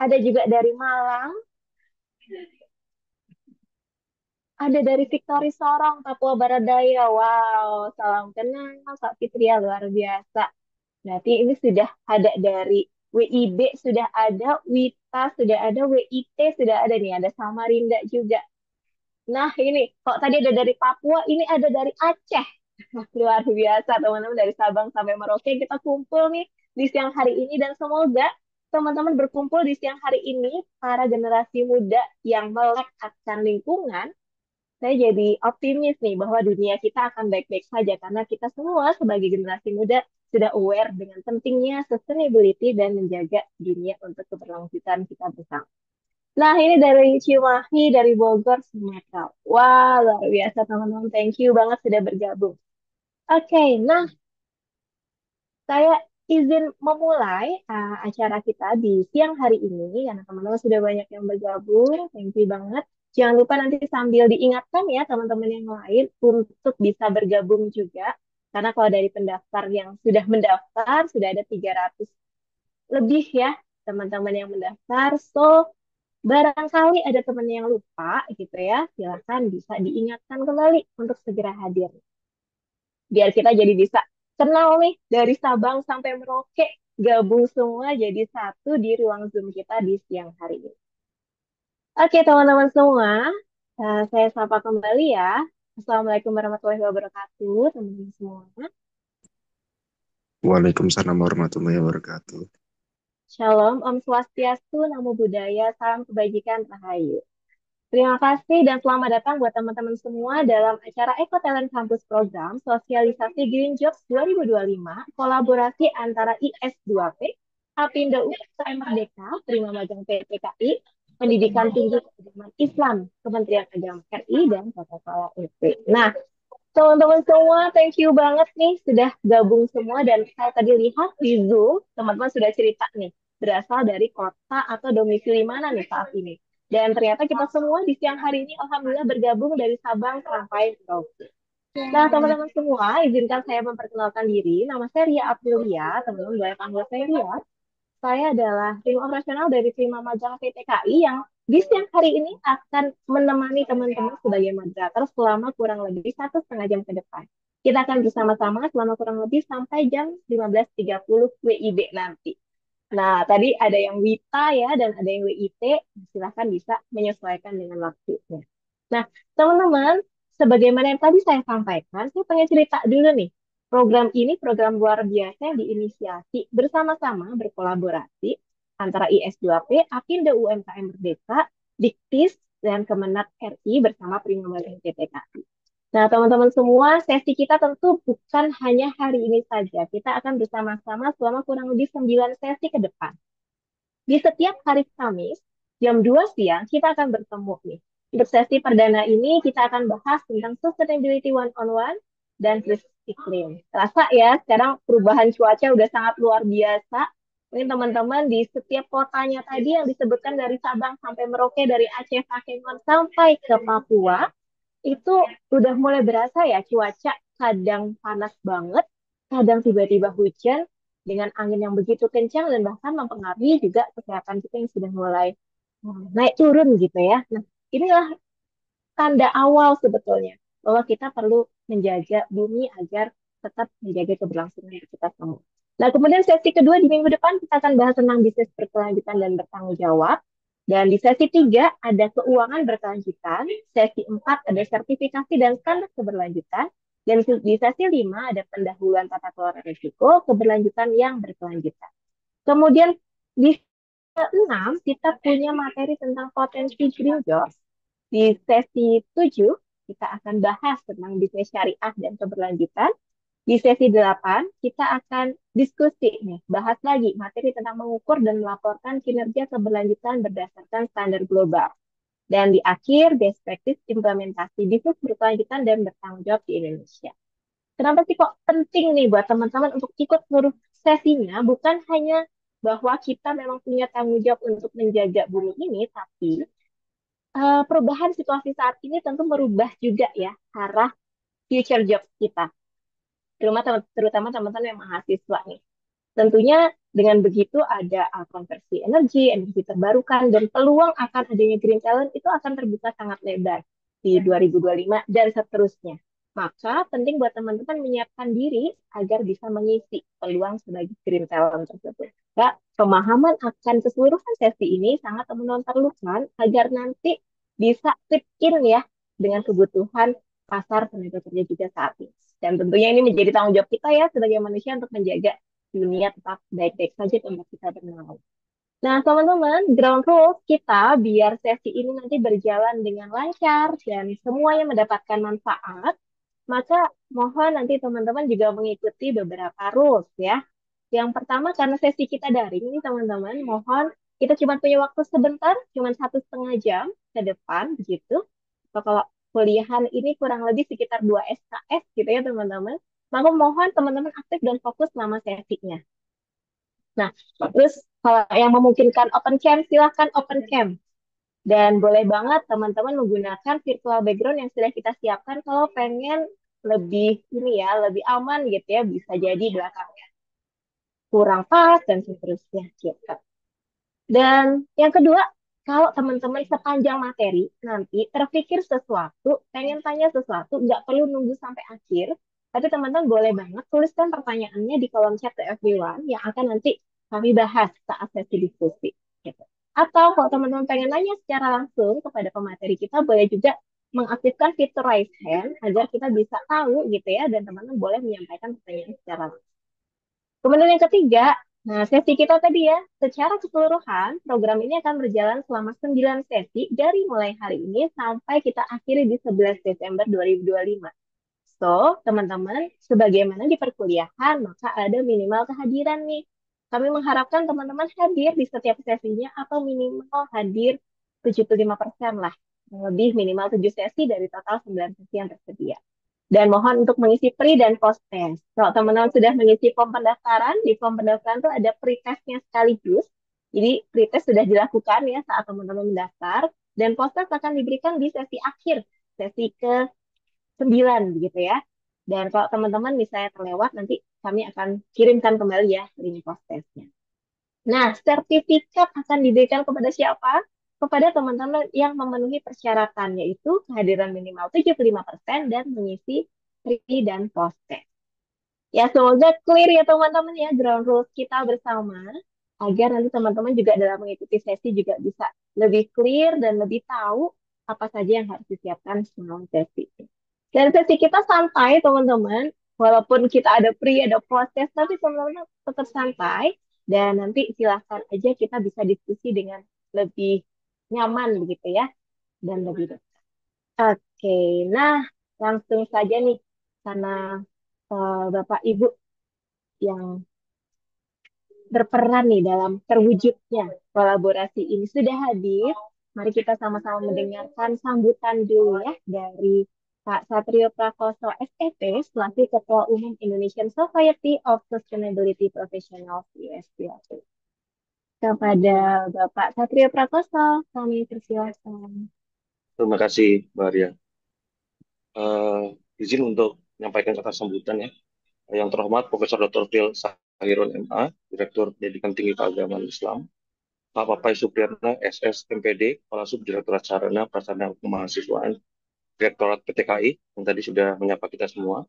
ada juga dari Malang, ada dari Victory Sorong, Papua Barat Daya. Wow, salam kenal Kak Fitria, luar biasa. Berarti ini sudah ada dari WIB, sudah ada, WITA sudah ada, WIT sudah ada nih, ada Samarinda juga. Nah ini, kok tadi ada dari Papua, ini ada dari Aceh. Luar biasa teman-teman, dari Sabang sampai Merauke kita kumpul nih di siang hari ini, dan semoga teman-teman berkumpul di siang hari ini para generasi muda yang melek akan lingkungan. Saya jadi optimis nih bahwa dunia kita akan baik-baik saja karena kita semua sebagai generasi muda sudah aware dengan pentingnya sustainability dan menjaga dunia untuk keberlanjutan kita bersama. Nah, ini dari Cimahi, dari Bogor, Sumatera. Wah, luar biasa teman-teman. Thank you banget sudah bergabung. Oke, nah saya izin memulai acara kita di siang hari ini karena teman-teman sudah banyak yang bergabung. Thank you banget. Jangan lupa nanti sambil diingatkan ya teman-teman yang lain untuk bisa bergabung juga. Karena kalau dari pendaftar yang sudah mendaftar, sudah ada 300 lebih ya teman-teman yang mendaftar. So, barangkali ada teman yang lupa gitu ya, silakan bisa diingatkan kembali untuk segera hadir biar kita jadi bisa kenal nih dari Sabang sampai Merauke, gabung semua jadi satu di ruang Zoom kita di siang hari ini. Oke teman-teman semua, saya sapa kembali ya. Assalamualaikum warahmatullahi wabarakatuh teman-teman semua. Waalaikumsalam warahmatullahi wabarakatuh. Shalom, Om Swastiastu, Namo Buddhaya, salam kebajikan, rahayu. Terima kasih dan selamat datang buat teman-teman semua dalam acara Eco Talent Campus Program Sosialisasi Green Jobs 2025, kolaborasi antara IS2P, Apindo UMKM Merdeka, Prima Magang PPKI, Pendidikan Tinggi Keagamaan Islam, Kementerian Agama RI, dan Tata Kelola UP. Nah, teman-teman semua, thank you banget nih sudah gabung semua, dan saya tadi lihat di Zoom, teman-teman sudah cerita nih, berasal dari kota atau domisili mana nih saat ini. Dan ternyata kita semua di siang hari ini alhamdulillah bergabung dari Sabang sampai Merauke. Nah, teman-teman semua, izinkan saya memperkenalkan diri. Nama saya Ria Aprilia, teman-teman boleh panggil saya Ria. Saya adalah tim operasional dari Prima Magang PTKI yang di siang hari ini akan menemani teman-teman sebagai moderator selama kurang lebih 1,5 jam ke depan. Kita akan bersama-sama selama kurang lebih sampai jam 15.30 WIB nanti. Nah, tadi ada yang WITA ya, dan ada yang WIT. Silahkan bisa menyesuaikan dengan waktunya. Nah, teman-teman, sebagaimana yang tadi saya sampaikan, saya pengen cerita dulu nih. Program ini program luar biasa yang diinisiasi bersama-sama berkolaborasi antara IS2P, Apindo UMKM Merdeka, Diktis, dan Kemenat RI bersama Prima Magang PTKI. Nah, teman-teman semua, sesi kita tentu bukan hanya hari ini saja. Kita akan bersama-sama selama kurang lebih 9 sesi ke depan. Di setiap hari Kamis, jam 2 siang, kita akan bertemu nih. Untuk sesi perdana ini, kita akan bahas tentang sustainability one-on-one dan krisis iklim. Terasa ya, sekarang perubahan cuaca udah sangat luar biasa. Mungkin teman-teman di setiap kotanya tadi yang disebutkan dari Sabang sampai Merauke, dari Aceh, Pakemon, sampai ke Papua, itu udah mulai berasa ya cuaca kadang panas banget, kadang tiba-tiba hujan dengan angin yang begitu kencang dan bahkan mempengaruhi juga kesehatan kita yang sudah mulai naik turun gitu ya. Nah, inilah tanda awal sebetulnya bahwa kita perlu menjaga bumi agar tetap menjaga keberlangsungan kita semua. Nah, kemudian sesi kedua di minggu depan kita akan bahas tentang bisnis berkelanjutan dan bertanggung jawab. Dan di sesi 3 ada keuangan berkelanjutan, sesi 4 ada sertifikasi dan standar keberlanjutan, dan di sesi 5 ada pendahuluan tata kelola risiko, keberlanjutan yang berkelanjutan. Kemudian di sesi 6 kita punya materi tentang potensi green jobs. Di sesi 7 kita akan bahas tentang bisnis syariah dan keberlanjutan. Di sesi 8 kita akan diskusi nih, bahas lagi materi tentang mengukur dan melaporkan kinerja keberlanjutan berdasarkan standar global. Dan di akhir, best practice implementasi bisnis berkelanjutan dan bertanggung jawab di Indonesia. Kenapa sih kok penting nih buat teman-teman untuk ikut seluruh sesinya? Bukan hanya bahwa kita memang punya tanggung jawab untuk menjaga bumi ini, tapi perubahan situasi saat ini tentu merubah juga ya arah future jobs kita, terutama teman-teman yang mahasiswa nih. Tentunya dengan begitu ada konversi energi, energi terbarukan, dan peluang akan adanya green talent itu akan terbuka sangat lebar di 2025 dan seterusnya. Maka penting buat teman-teman menyiapkan diri agar bisa mengisi peluang sebagai green talent tersebut. Ya, pemahaman akan keseluruhan sesi ini sangat memerlukan agar nanti bisa fit in ya dengan kebutuhan pasar tenaga kerja juga saat ini. Dan tentunya ini menjadi tanggung jawab kita ya sebagai manusia untuk menjaga dunia tetap baik-baik saja tempat kita bernaung. Nah, teman-teman, ground rules kita biar sesi ini nanti berjalan dengan lancar dan semuanya mendapatkan manfaat, maka mohon nanti teman-teman juga mengikuti beberapa rules ya. Yang pertama, karena sesi kita daring ini teman-teman, mohon kita cuma punya waktu sebentar, cuma 1,5 jam ke depan begitu. Kalau kuliahan ini kurang lebih sekitar 2 SKS gitu ya teman-teman. Maka mohon teman-teman aktif dan fokus selama sesinya. Nah, terus kalau yang memungkinkan open cam, silahkan open cam. Dan boleh banget teman-teman menggunakan virtual background yang sudah kita siapkan kalau pengen lebih ini ya, lebih aman gitu ya, bisa jadi belakangnya kurang pas dan seterusnya gitu. Dan yang kedua, kalau teman-teman sepanjang materi nanti terpikir sesuatu, pengen tanya sesuatu, nggak perlu nunggu sampai akhir, tapi teman-teman boleh banget tuliskan pertanyaannya di kolom chat to everyone yang akan nanti kami bahas saat sesi diskusi. Gitu. Atau kalau teman-teman pengen nanya secara langsung kepada pemateri kita, boleh juga mengaktifkan fitur raise hand agar kita bisa tahu gitu ya, dan teman-teman boleh menyampaikan pertanyaan secara langsung. Kemudian yang ketiga, nah sesi kita tadi ya, secara keseluruhan program ini akan berjalan selama 9 sesi dari mulai hari ini sampai kita akhiri di 11 Desember 2025. So, teman-teman, sebagaimana di perkuliahan, maka ada minimal kehadiran nih. Kami mengharapkan teman-teman hadir di setiap sesinya atau minimal hadir 75% lah. Lebih minimal 7 sesi dari total 9 sesi yang tersedia. Dan mohon untuk mengisi pre dan post test. Kalau teman-teman sudah mengisi form pendaftaran, di form pendaftaran itu ada pre-testnya sekaligus. Jadi pre-test sudah dilakukan ya saat teman-teman mendaftar. Dan post test akan diberikan di sesi akhir, sesi ke-9 begitu ya. Dan kalau teman-teman misalnya terlewat, nanti kami akan kirimkan kembali ya link post testnya. Nah, sertifikat akan diberikan kepada siapa? Kepada teman-teman yang memenuhi persyaratan, yaitu kehadiran minimal 75% dan mengisi pre dan post test. Ya, semoga clear ya teman-teman ya ground rules kita bersama, agar nanti teman-teman juga dalam mengikuti sesi juga bisa lebih clear dan lebih tahu apa saja yang harus disiapkan sebelum sesi. Dan sesi kita santai teman-teman, walaupun kita ada pre, ada post test, tapi teman-teman tetap santai, dan nanti silahkan aja kita bisa diskusi dengan lebih nyaman begitu ya, dan lebih dekat. Oke, nah langsung saja nih, karena Bapak Ibu yang berperan nih dalam terwujudnya kolaborasi ini sudah hadir. Mari kita sama-sama mendengarkan sambutan dulu ya dari Pak Satrio Prakoso SEP selaku Ketua Umum Indonesian Society of Sustainability Professionals USPOP. Kepada Bapak Satrio Prakoso, kami persilakan. Terima kasih, Mbak Arya. Izin untuk menyampaikan kata sambutan ya. Yang terhormat Profesor Dr. Phil Sahirun MA, Direktur Pendidikan Tinggi Keagamaan Islam. Pak Papai Supriyatna, SS MPD, Kepala Subdirektorat Sarana Prasarana Kemahasiswaan, Direktorat PTKI, yang tadi sudah menyapa kita semua.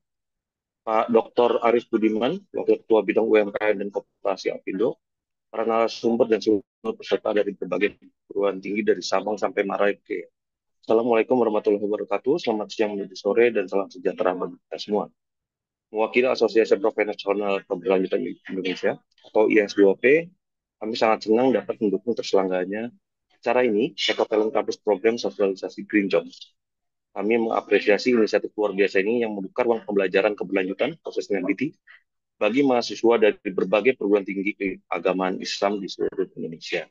Pak Dr. Aris Budiman, Wakil Ketua Bidang UMKM dan Koperasi Apindo, para narasumber dan seluruh peserta dari berbagai perguruan tinggi dari Sabang sampai Merauke. Assalamualaikum warahmatullahi wabarakatuh. Selamat siang menuju sore dan salam sejahtera bagi kita semua. Mewakili Asosiasi Profesional Keberlanjutan Indonesia atau IS2P, kami sangat senang dapat mendukung terselenggaranya acara ini, Eco Talent Campus Program Sosialisasi Green Jobs. Kami mengapresiasi inisiatif luar biasa ini yang membuka ruang pembelajaran keberlanjutan sustainability bagi mahasiswa dari berbagai perguruan tinggi keagamaan Islam di seluruh Indonesia.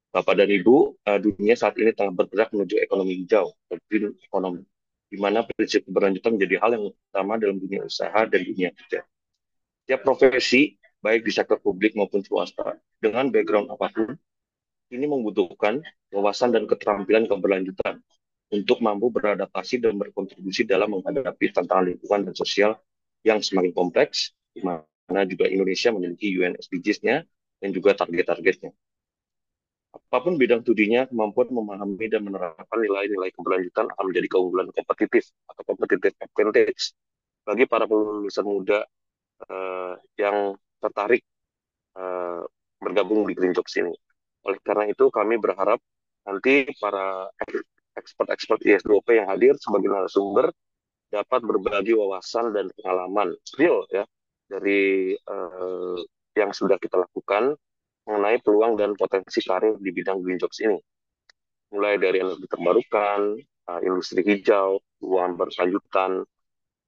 Bapak dan Ibu, dunia saat ini tengah bergerak menuju ekonomi hijau, green economy, di mana prinsip keberlanjutan menjadi hal yang utama dalam dunia usaha dan dunia kerja. Tiap profesi, baik di sektor publik maupun swasta, dengan background apapun, ini membutuhkan wawasan dan keterampilan keberlanjutan untuk mampu beradaptasi dan berkontribusi dalam menghadapi tantangan lingkungan dan sosial yang semakin kompleks, di mana juga Indonesia memiliki UN SDGs-nya dan juga target-targetnya. Apapun bidang studinya, kemampuan memahami dan menerapkan nilai-nilai keberlanjutan akan menjadi keunggulan kompetitif atau competitive advantage bagi para lulusan muda yang tertarik eh, bergabung di Green Jobs ini. Oleh karena itu, kami berharap nanti para expert-expert IS2P yang hadir sebagai narasumber dapat berbagi wawasan dan pengalaman real ya dari yang sudah kita lakukan mengenai peluang dan potensi karir di bidang Green Jobs ini. Mulai dari energi terbarukan, industri hijau, keuangan berkelanjutan,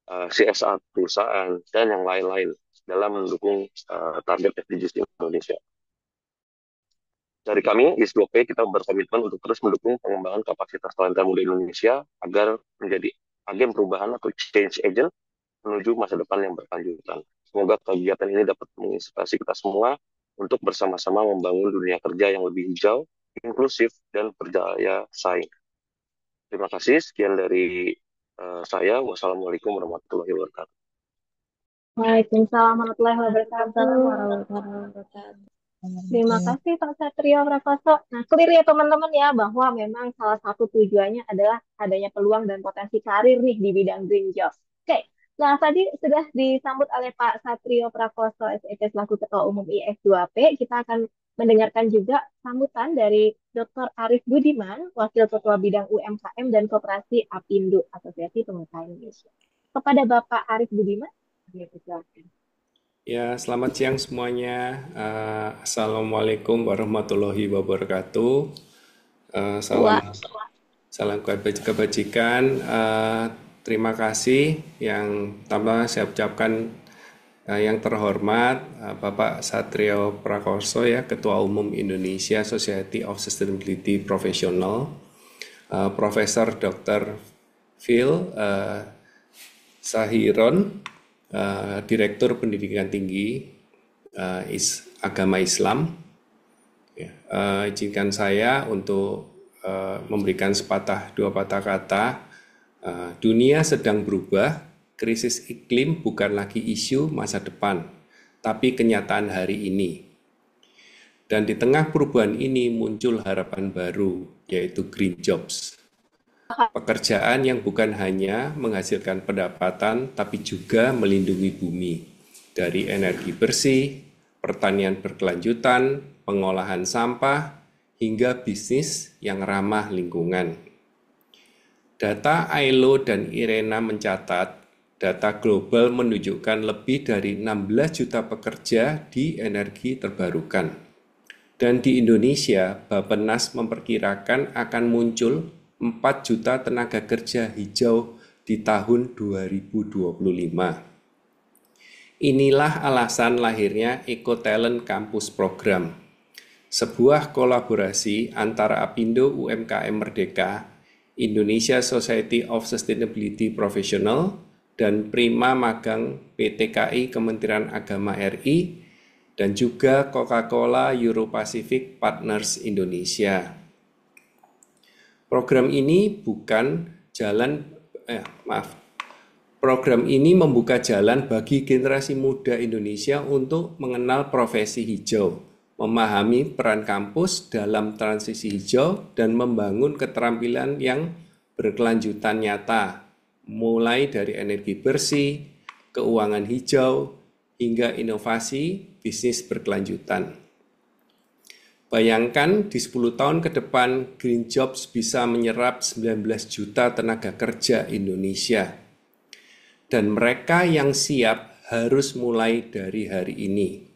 CSR perusahaan, dan yang lain-lain dalam mendukung target SDGs Indonesia. Dari kami, IS2P, kita berkomitmen untuk terus mendukung pengembangan kapasitas talenta muda Indonesia agar menjadi agen perubahan atau change agent menuju masa depan yang berkelanjutan. Semoga kegiatan ini dapat menginspirasi kita semua untuk bersama-sama membangun dunia kerja yang lebih hijau, inklusif, dan berdaya saing. Terima kasih, sekian dari saya. Wassalamualaikum warahmatullahi wabarakatuh. Waalaikumsalam warahmatullahi wabarakatuh. Assalamualaikum warahmatullahi wabarakatuh. Terima kasih Pak Satrio Prakoso. Nah, clear ya teman-teman ya bahwa memang salah satu tujuannya adalah adanya peluang dan potensi karir nih di bidang Green Jobs. Oke, nah tadi sudah disambut oleh Pak Satrio Prakoso SEP selaku Ketua Umum IS2P. Kita akan mendengarkan juga sambutan dari Dr. Arif Budiman, Wakil Ketua Bidang UMKM dan Koperasi APindo, Asosiasi Pengusaha Indonesia. Kepada Bapak Arif Budiman, silakan. Ya, selamat siang semuanya. Assalamualaikum warahmatullahi wabarakatuh. Salam kebajikan. Terima kasih yang pertama saya ucapkan yang terhormat Bapak Satrio Prakoso ya, Ketua Umum Indonesia Society of Sustainability Professional, Profesor Dr. Phil Sahiron, Direktur Pendidikan Tinggi Agama Islam. Ya, izinkan saya untuk memberikan dua patah kata. Dunia sedang berubah, krisis iklim bukan lagi isu masa depan, tapi kenyataan hari ini. Dan di tengah perubahan ini muncul harapan baru, yaitu Green Jobs. Pekerjaan yang bukan hanya menghasilkan pendapatan, tapi juga melindungi bumi dari energi bersih, pertanian berkelanjutan, pengolahan sampah, hingga bisnis yang ramah lingkungan. Data ILO dan IRENA mencatat, data global menunjukkan lebih dari 16 juta pekerja di energi terbarukan. Dan di Indonesia, Bappenas memperkirakan akan muncul 4 juta tenaga kerja hijau di tahun 2025. Inilah alasan lahirnya EcoTalent Campus Program, sebuah kolaborasi antara APindo UMKM Merdeka, Indonesia Society of Sustainability Professional, dan Prima Magang PTKI Kementerian Agama RI, dan juga Coca-Cola Euro-Pacific Partners Indonesia. Program ini Program ini membuka jalan bagi generasi muda Indonesia untuk mengenal profesi hijau, memahami peran kampus dalam transisi hijau, dan membangun keterampilan yang berkelanjutan nyata, mulai dari energi bersih, keuangan hijau, hingga inovasi bisnis berkelanjutan. Bayangkan di 10 tahun ke depan Green Jobs bisa menyerap 19 juta tenaga kerja Indonesia. Dan mereka yang siap harus mulai dari hari ini.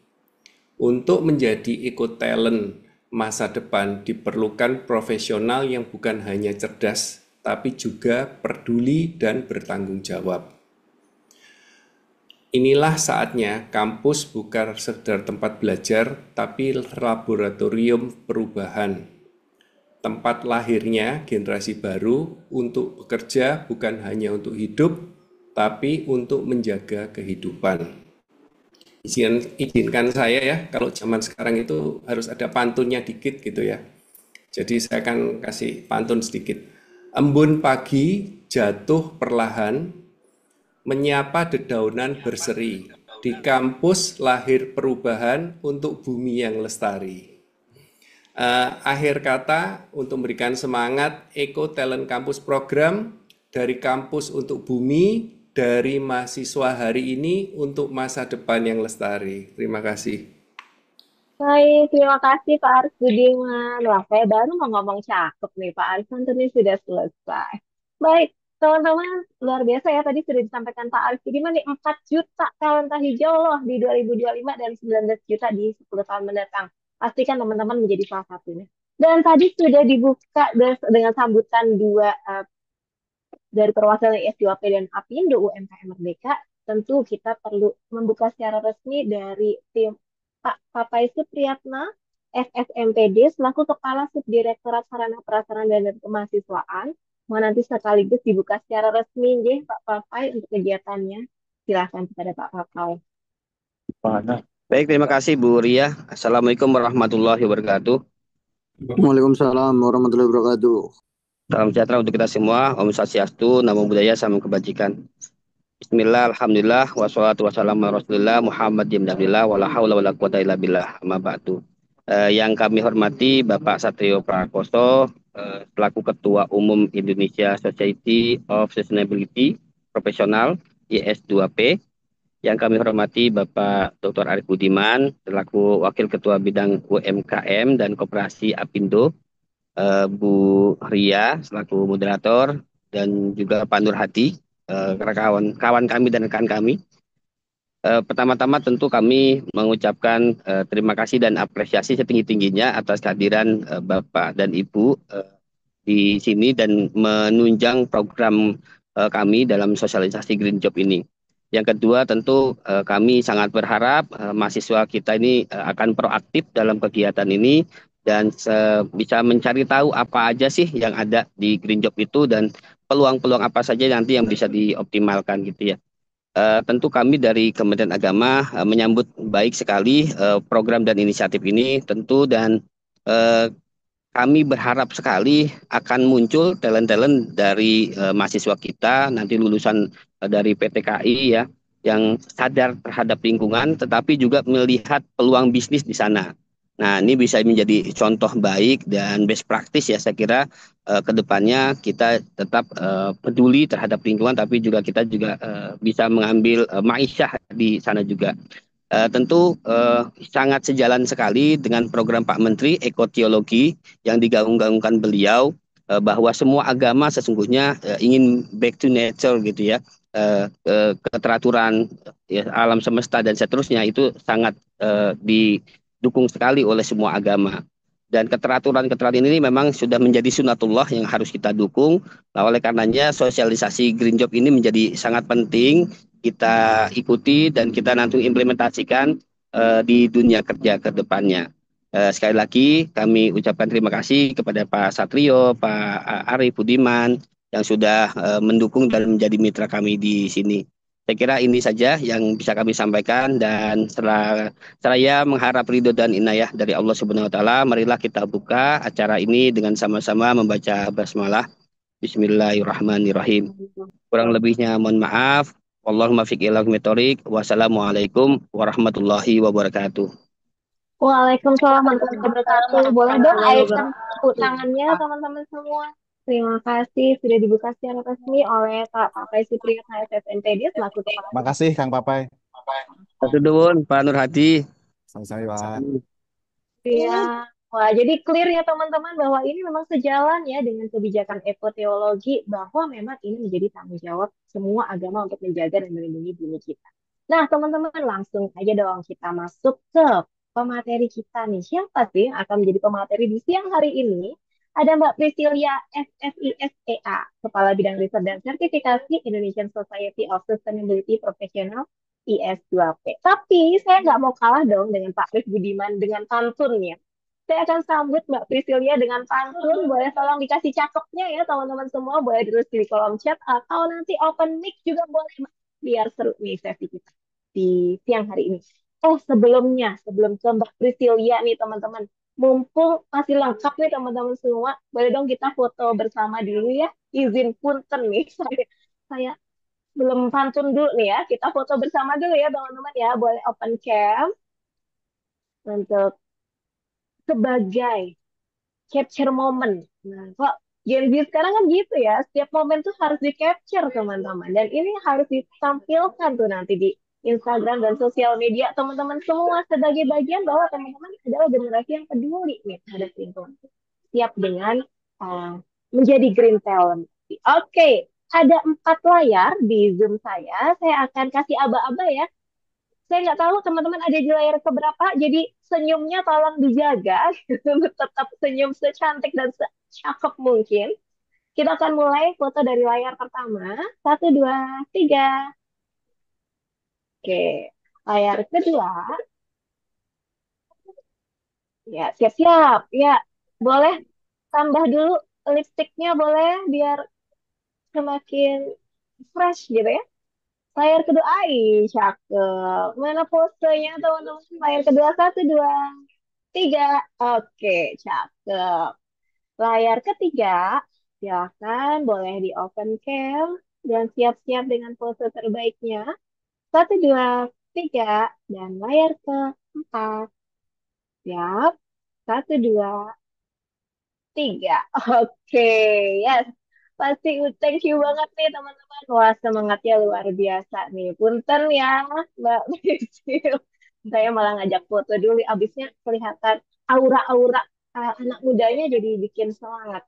Untuk menjadi EcoTalent masa depan diperlukan profesional yang bukan hanya cerdas, tapi juga peduli dan bertanggung jawab. Inilah saatnya kampus bukan sekedar tempat belajar, tapi laboratorium perubahan. Tempat lahirnya generasi baru untuk bekerja bukan hanya untuk hidup, tapi untuk menjaga kehidupan. Izinkan saya ya, kalau zaman sekarang itu harus ada pantunnya dikit gitu ya. Jadi saya akan kasih pantun sedikit. Embun pagi jatuh perlahan, menyapa dedaunan berseri. di kampus lahir perubahan untuk bumi yang lestari. Akhir kata untuk memberikan semangat Eco Talent Campus Program dari kampus untuk bumi, dari mahasiswa hari ini untuk masa depan yang lestari. Terima kasih. Baik, terima kasih Pak Aris Budiman. Wah, saya baru mau ngomong cakep nih, Pak Aris nanti sudah selesai. Baik, teman-teman, luar biasa ya tadi sudah disampaikan Pak Aris Budiman nih 4 juta talenta hijau loh di 2025 dan 19 juta di 10 tahun mendatang. Pastikan teman-teman menjadi salah satunya. Dan tadi sudah dibuka dengan sambutan dua dari perwakilan IS2P dan APindo UMKM Merdeka. Tentu kita perlu membuka secara resmi dari tim Pak Papai Supriyatna, FSMPD, selaku Kepala Subdirektorat Sarana Prasarana dan Kemahasiswaan. Mau nanti sekaligus dibuka secara resmi, nggih, Pak Papai, untuk kegiatannya. Silakan kepada Pak Papai. Baik, terima kasih Bu Ria. Assalamualaikum warahmatullahi wabarakatuh. Waalaikumsalam warahmatullahi wabarakatuh. Salam sejahtera untuk kita semua. Om Swastiastu, Namo Buddhaya, Salam Kebajikan. Bismillah, Alhamdulillah, wassalatu wassalamu ala Rasulillah, Muhammad ibn Abdillah, wala haula wala quwata illa billah, amma ba'du. Yang kami hormati Bapak Satrio Prakoso, selaku Ketua Umum Indonesia Society of Sustainability Profesional IS2P. Yang kami hormati Bapak Dr. Arif Budiman, selaku Wakil Ketua Bidang UMKM dan Koperasi APindo, Bu Ria, selaku moderator, dan juga Pak Nur Hadi, kawan kami dan rekan kami. Pertama-tama tentu kami mengucapkan terima kasih dan apresiasi setinggi-tingginya atas kehadiran Bapak dan Ibu di sini dan menunjang program kami dalam sosialisasi Green Job ini. Yang kedua tentu kami sangat berharap mahasiswa kita ini akan proaktif dalam kegiatan ini dan bisa mencari tahu apa aja sih yang ada di Green Job itu dan peluang-peluang apa saja nanti yang bisa dioptimalkan gitu ya. Tentu kami dari Kementerian Agama menyambut baik sekali program dan inisiatif ini tentu dan kami berharap sekali akan muncul talent-talent dari mahasiswa kita nanti lulusan dari PTKI ya yang sadar terhadap lingkungan tetapi juga melihat peluang bisnis di sana. Nah, ini bisa menjadi contoh baik dan best practice ya saya kira ke depannya kita tetap peduli terhadap lingkungan tapi juga kita juga bisa mengambil ma'isyah di sana juga. Tentu sangat sejalan sekali dengan program Pak Menteri Ekoteologi yang digaung-gaungkan beliau bahwa semua agama sesungguhnya ingin back to nature gitu ya, keteraturan ya, alam semesta dan seterusnya itu sangat didukung sekali oleh semua agama. Dan keteraturan ini memang sudah menjadi sunatullah yang harus kita dukung. Nah, oleh karenanya sosialisasi Green Job ini menjadi sangat penting kita ikuti dan kita nanti implementasikan di dunia kerja ke depannya. Sekali lagi kami ucapkan terima kasih kepada Pak Satrio, Pak Arif Budiman yang sudah mendukung dan menjadi mitra kami di sini. Saya kira ini saja yang bisa kami sampaikan dan seraya mengharap ridho dan inayah dari Allah Subhanahu wa taala, marilah kita buka acara ini dengan sama-sama membaca basmalah. Bismillahirrahmanirrahim. Kurang lebihnya mohon maaf. Wallahumma fiq ila haqq. Wassalamualaikum warahmatullahi wabarakatuh. Waalaikumsalam warahmatullahi wabarakatuh. Boleh dong icon tepuk tangannya teman-teman semua. Terima kasih sudah dibuka secara resmi oleh Pak Papai Supriyatna FSMPD selaku Kepala. Terima kasih Kang Papai. Satu dun, Pak Nur Hadi. Sama-sama Pak. Ya, wah jadi clear ya teman-teman bahwa ini memang sejalan ya dengan kebijakan ekoteologi bahwa memang ini menjadi tanggung jawab semua agama untuk menjaga dan melindungi bumi kita. Nah teman-teman langsung aja dong kita masuk ke pemateri kita nih. Siapa sih yang akan menjadi pemateri di siang hari ini? Ada Mbak Priscilia SSISEA, Kepala Bidang Riset dan Sertifikasi Indonesian Society of Sustainability Professional IS2P. Tapi saya nggak mau kalah dong dengan Pak Arif Budiman dengan pantunnya. Saya akan sambut Mbak Priscilia dengan pantun. Boleh tolong dikasih cakepnya ya teman-teman semua. Boleh terus di kolom chat atau nanti open mic juga boleh. Biar seru nih sesi kita di siang hari ini. Sebelum ke Mbak Priscilia nih teman-teman. Mumpung masih lengkap nih teman-teman semua. Boleh dong kita foto bersama dulu ya. Izin punten nih. Saya belum pantun dulu nih ya. Kita foto bersama dulu ya teman-teman ya. Boleh open cam untuk sebagai capture moment. Nah, kok Gen Z sekarang kan gitu ya. Setiap momen tuh harus di-capture teman-teman. Dan ini harus ditampilkan tuh nanti di Instagram dan sosial media teman-teman semua sebagai bagian bahwa teman-teman adalah generasi yang peduli nih terhadap lingkungan. Siap dengan uh, menjadi green talent. Oke, ada 4 layar di Zoom saya. Saya akan kasih aba-aba ya. Saya nggak tahu teman-teman ada di layar keberapa, jadi senyumnya tolong dijaga, tetap senyum secantik dan secakep mungkin. Kita akan mulai foto dari layar pertama. Satu, dua, tiga. Oke, layar kedua. Ya, siap-siap. Ya, boleh tambah dulu lipstiknya boleh biar semakin fresh gitu ya. Layar kedua, cakep. Mana posenya teman-teman? Layar kedua, satu, dua, tiga. Oke, cakep. Layar ketiga, silakan boleh di open cam dan siap-siap dengan pose terbaiknya. Satu, dua, tiga. Dan layar keempat. Siap. Satu, dua, tiga. Oke, yes. Pasti thank you banget nih teman-teman. Wah, semangatnya luar biasa nih. Punten ya, Mbak Prisil. Saya malah ngajak foto dulu, abisnya kelihatan aura-aura anak mudanya jadi bikin semangat.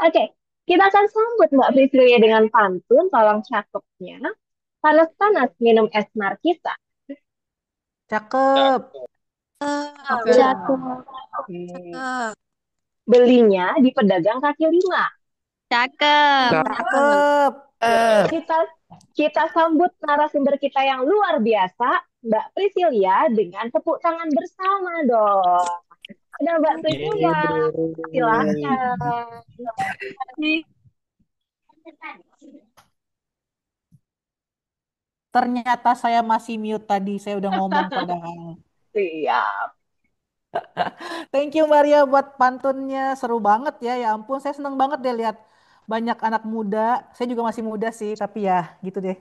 Oke, kita akan sambut Mbak Priscilia dengan pantun, tolong cakepnya. Panas-panas minum es markisa. Cakep. Oke. Cakep. Oke. Belinya di pedagang kaki lima. Cakep. Cakep. Kita kita sambut narasumber kita yang luar biasa, Mbak Priscilia, dengan tepuk tangan bersama dong. Ada Mbak Priscilia, silakan. Ternyata saya masih mute tadi. Saya udah ngomong padahal. Siap. Thank you Maria buat pantunnya. Seru banget ya. Ya ampun, saya seneng banget deh lihat banyak anak muda. Saya juga masih muda sih, tapi ya gitu deh.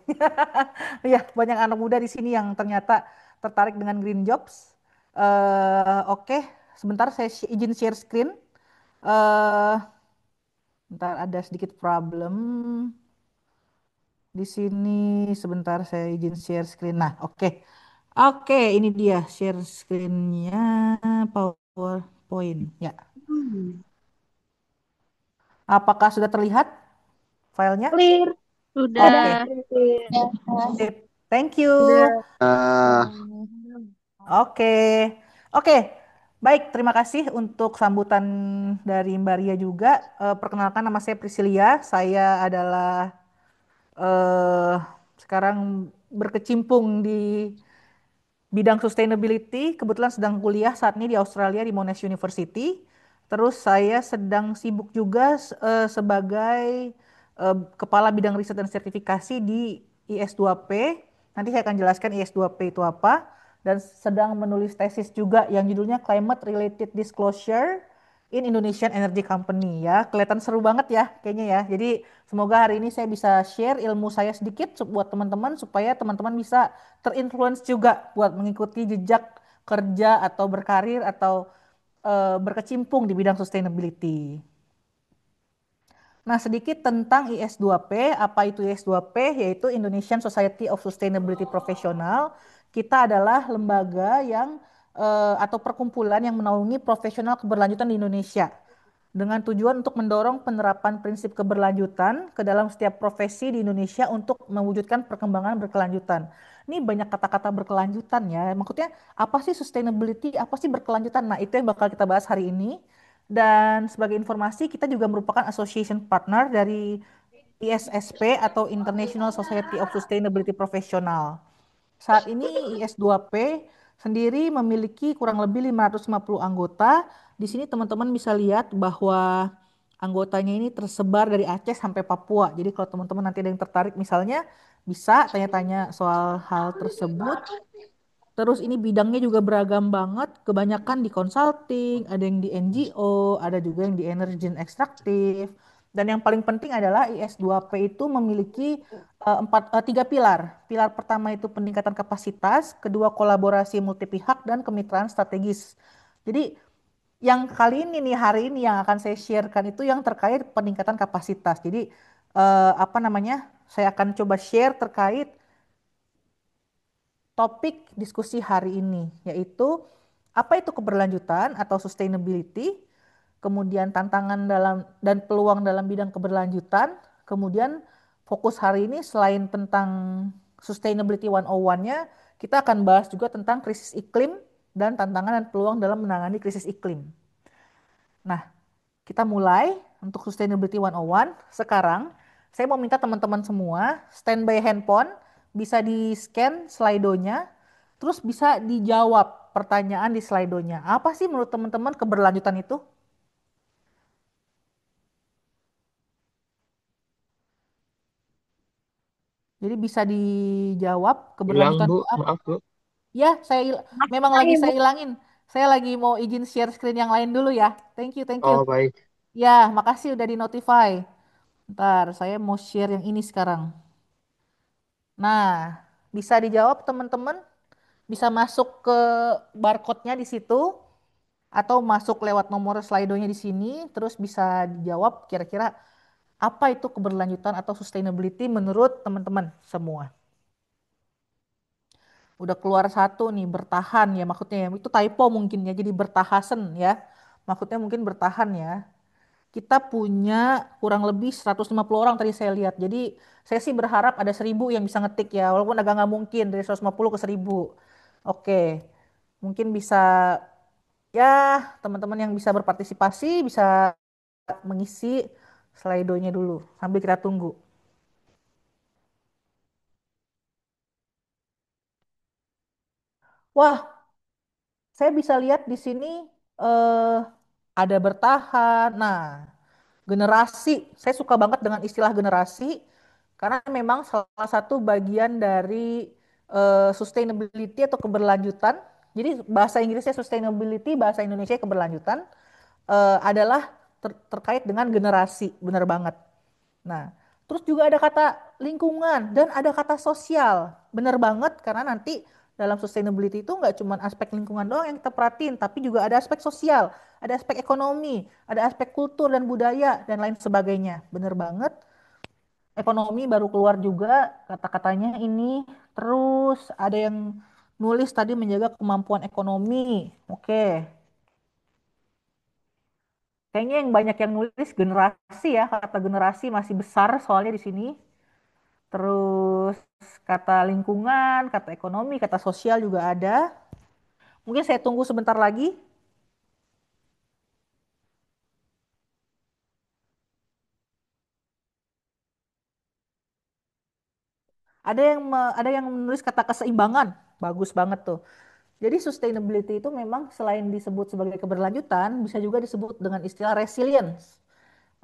Ya, banyak anak muda di sini yang ternyata tertarik dengan Green Jobs. Oke, sebentar saya izin share screen. eh Bentar ada sedikit problem di sini. Sebentar saya izin share screen. Nah, oke. Oke, ini dia share screen-nya PowerPoint. Ya. Apakah sudah terlihat filenya? Clear. Oke, Udah. sip. Thank you. Ah, Oke. Oke. Baik, terima kasih untuk sambutan dari Mbak Ria juga. Perkenalkan nama saya Priscilia. Saya adalah eh sekarang berkecimpung di bidang sustainability. Kebetulan sedang kuliah saat ini di Australia di Monash University. Terus saya sedang sibuk juga sebagai kepala bidang riset dan sertifikasi di IS2P. Nanti saya akan jelaskan IS2P itu apa. Dan sedang menulis tesis juga yang judulnya Climate Related Disclosure in Indonesian Energy Company ya. Kelihatan seru banget ya kayaknya ya. Jadi semoga hari ini saya bisa share ilmu saya sedikit buat teman-teman supaya teman-teman bisa terinfluence juga buat mengikuti jejak kerja atau berkarir atau berkecimpung di bidang sustainability. Nah, sedikit tentang IS2P. Apa itu IS2P? Yaitu Indonesian Society of Sustainability Professional. Kita adalah lembaga yang atau perkumpulan yang menaungi profesional keberlanjutan di Indonesia dengan tujuan untuk mendorong penerapan prinsip keberlanjutan ke dalam setiap profesi di Indonesia untuk mewujudkan perkembangan berkelanjutan. Ini banyak kata-kata berkelanjutan ya. Maksudnya apa sih sustainability? Apa sih berkelanjutan? Nah, itu yang bakal kita bahas hari ini. Dan sebagai informasi, kita juga merupakan association partner dari ISSP atau International Society of Sustainability Professional. Saat ini IS2P sendiri memiliki kurang lebih 550 anggota. Di sini teman-teman bisa lihat bahwa anggotanya ini tersebar dari Aceh sampai Papua. Jadi kalau teman-teman nanti ada yang tertarik misalnya bisa tanya-tanya soal hal tersebut. Terus ini bidangnya juga beragam banget. Kebanyakan di consulting, ada yang di NGO, ada juga yang di energi ekstraktif, Dan yang paling penting adalah IS2P itu memiliki tiga pilar. Pilar pertama itu peningkatan kapasitas, kedua kolaborasi multi pihak, dan kemitraan strategis. Jadi yang kali ini nih, hari ini yang akan saya sharekan itu yang terkait peningkatan kapasitas. Jadi apa namanya? Saya akan coba share terkait topik diskusi hari ini, yaitu apa itu keberlanjutan atau sustainability, kemudian tantangan dalam dan peluang dalam bidang keberlanjutan, kemudian fokus hari ini selain tentang sustainability 101-nya, kita akan bahas juga tentang krisis iklim dan tantangan dan peluang dalam menangani krisis iklim. Nah, kita mulai untuk Sustainability 101. Sekarang, saya mau minta teman-teman semua standby handphone, bisa di-scan slide-nya, terus bisa dijawab pertanyaan di slide-nya. Apa sih menurut teman-teman keberlanjutan itu? Jadi bisa dijawab Hilang, keberlanjutan Bu. itu apa? Maaf, Bu. Ya, memang lagi Ibu. saya ilangin. Saya lagi mau izin share screen yang lain dulu ya. Thank you, thank you. Oh, baik. Ya, makasih udah di-notify. Ntar, saya mau share yang ini sekarang. Nah, bisa dijawab teman-teman, bisa masuk ke barcode-nya di situ atau masuk lewat nomor slide-nya di sini, terus bisa dijawab kira-kira apa itu keberlanjutan atau sustainability menurut teman-teman semua. Udah keluar satu nih, bertahan ya maksudnya ya. Itu typo mungkin ya, jadi bertahasen ya. Maksudnya mungkin bertahan ya. Kita punya kurang lebih 150 orang tadi saya lihat. Jadi saya sih berharap ada 1.000 yang bisa ngetik ya. Walaupun agak nggak mungkin dari 150 ke 1.000. Oke, mungkin bisa ya teman-teman yang bisa berpartisipasi bisa mengisi slide-nya dulu sambil kita tunggu. Wah, saya bisa lihat di sini eh, ada bertahan. Nah, generasi, saya suka banget dengan istilah generasi karena memang salah satu bagian dari sustainability atau keberlanjutan. Jadi bahasa Inggrisnya sustainability, bahasa Indonesia keberlanjutan adalah terkait dengan generasi, benar banget. Nah, terus juga ada kata lingkungan dan ada kata sosial. Benar banget karena nanti dalam sustainability itu nggak cuma aspek lingkungan doang yang kita perhatiin, tapi juga ada aspek sosial, ada aspek ekonomi, ada aspek kultur dan budaya dan lain sebagainya. Benar banget. Ekonomi baru keluar juga kata-katanya ini. Terus ada yang nulis tadi menjaga kemampuan ekonomi. Oke. Kayaknya yang banyak yang nulis generasi ya, kata generasi masih besar soalnya di sini. Terus kata lingkungan, kata ekonomi, kata sosial juga ada. Mungkin saya tunggu sebentar lagi. Ada yang menulis kata keseimbangan. Bagus banget tuh. Jadi sustainability itu memang selain disebut sebagai keberlanjutan, bisa juga disebut dengan istilah resilience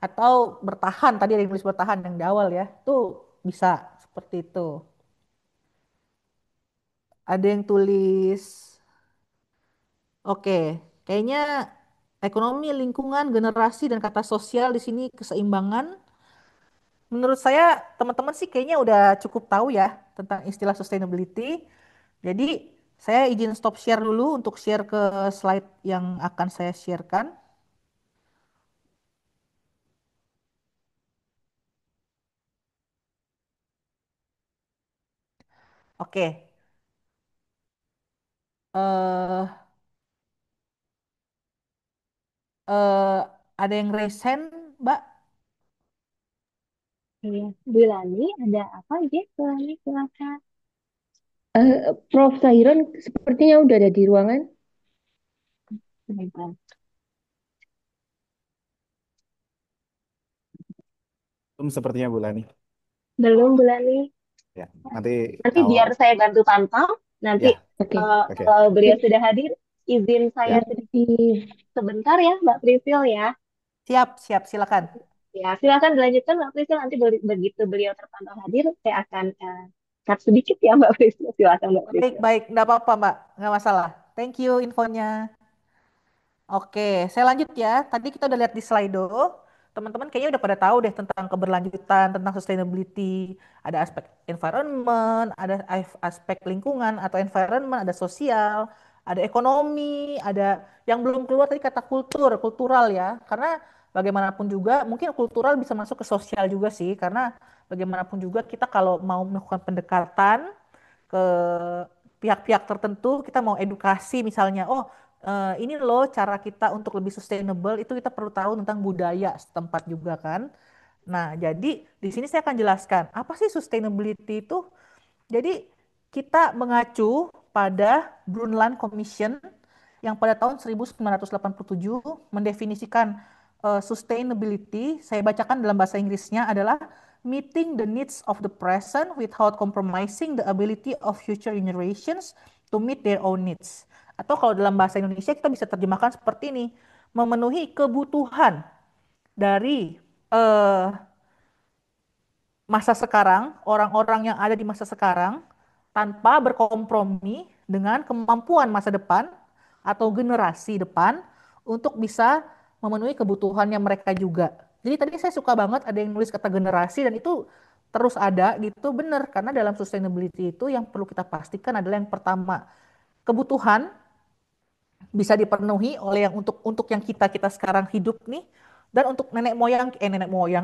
atau bertahan. Tadi ada yang tulis bertahan yang di awal ya. Tuh bisa seperti itu. Ada yang tulis, oke, kayaknya ekonomi, lingkungan, generasi, dan kata sosial di sini keseimbangan. Menurut saya teman-teman sih kayaknya udah cukup tahu ya tentang istilah sustainability. Jadi saya izin stop share dulu untuk share ke slide yang akan saya sharekan. Oke. eh eh, ada yang raise hand, Mbak? Iya, Bu Lani, ada apa aja? Bu Lani, silakan. Prof. Sahiron sepertinya udah ada di ruangan. Sebentar. Belum sepertinya Bu Lani. Belum, Bu Lani. Ya, nanti Nanti kalau biar saya bantu pantau. Nanti ya, Oke. oke. kalau beliau sudah hadir, izin saya Ya. sedikit Di sebentar ya, Mbak Priscil ya. Siap, siap, silakan. Ya, silakan dilanjutkan Mbak Priscil. Nanti begitu beliau terpantau hadir, saya akan cut sedikit ya Mbak Priscil. Silakan Mbak Baik, Priscil. baik, nggak apa-apa, Mbak, nggak masalah. Thank you infonya. Oke, saya lanjut ya. Tadi kita udah lihat di Slido. teman-teman kayaknya udah pada tahu deh tentang keberlanjutan, tentang sustainability. Ada aspek environment, ada aspek lingkungan atau environment, ada sosial, ada ekonomi, ada yang belum keluar tadi kata kultural ya. Karena bagaimanapun juga mungkin kultural bisa masuk ke sosial juga sih, karena bagaimanapun juga kita kalau mau melakukan pendekatan ke pihak-pihak tertentu, kita mau edukasi misalnya, oh ini loh cara kita untuk lebih sustainable, itu kita perlu tahu tentang budaya setempat juga kan. Nah, jadi di sini saya akan jelaskan, apa sih sustainability itu? Jadi kita mengacu pada Brundtland Commission yang pada tahun 1987 mendefinisikan sustainability, saya bacakan dalam bahasa Inggrisnya adalah meeting the needs of the present without compromising the ability of future generations to meet their own needs. Atau kalau dalam bahasa Indonesia kita bisa terjemahkan seperti ini, memenuhi kebutuhan dari eh, masa sekarang, orang-orang yang ada di masa sekarang, tanpa berkompromi dengan kemampuan masa depan atau generasi depan untuk bisa memenuhi kebutuhannya mereka juga. Jadi tadi saya suka banget ada yang nulis kata generasi dan itu terus ada gitu, benar, karena dalam sustainability itu yang perlu kita pastikan adalah yang pertama, kebutuhan bisa dipenuhi oleh yang untuk yang kita sekarang hidup nih, dan untuk nenek moyang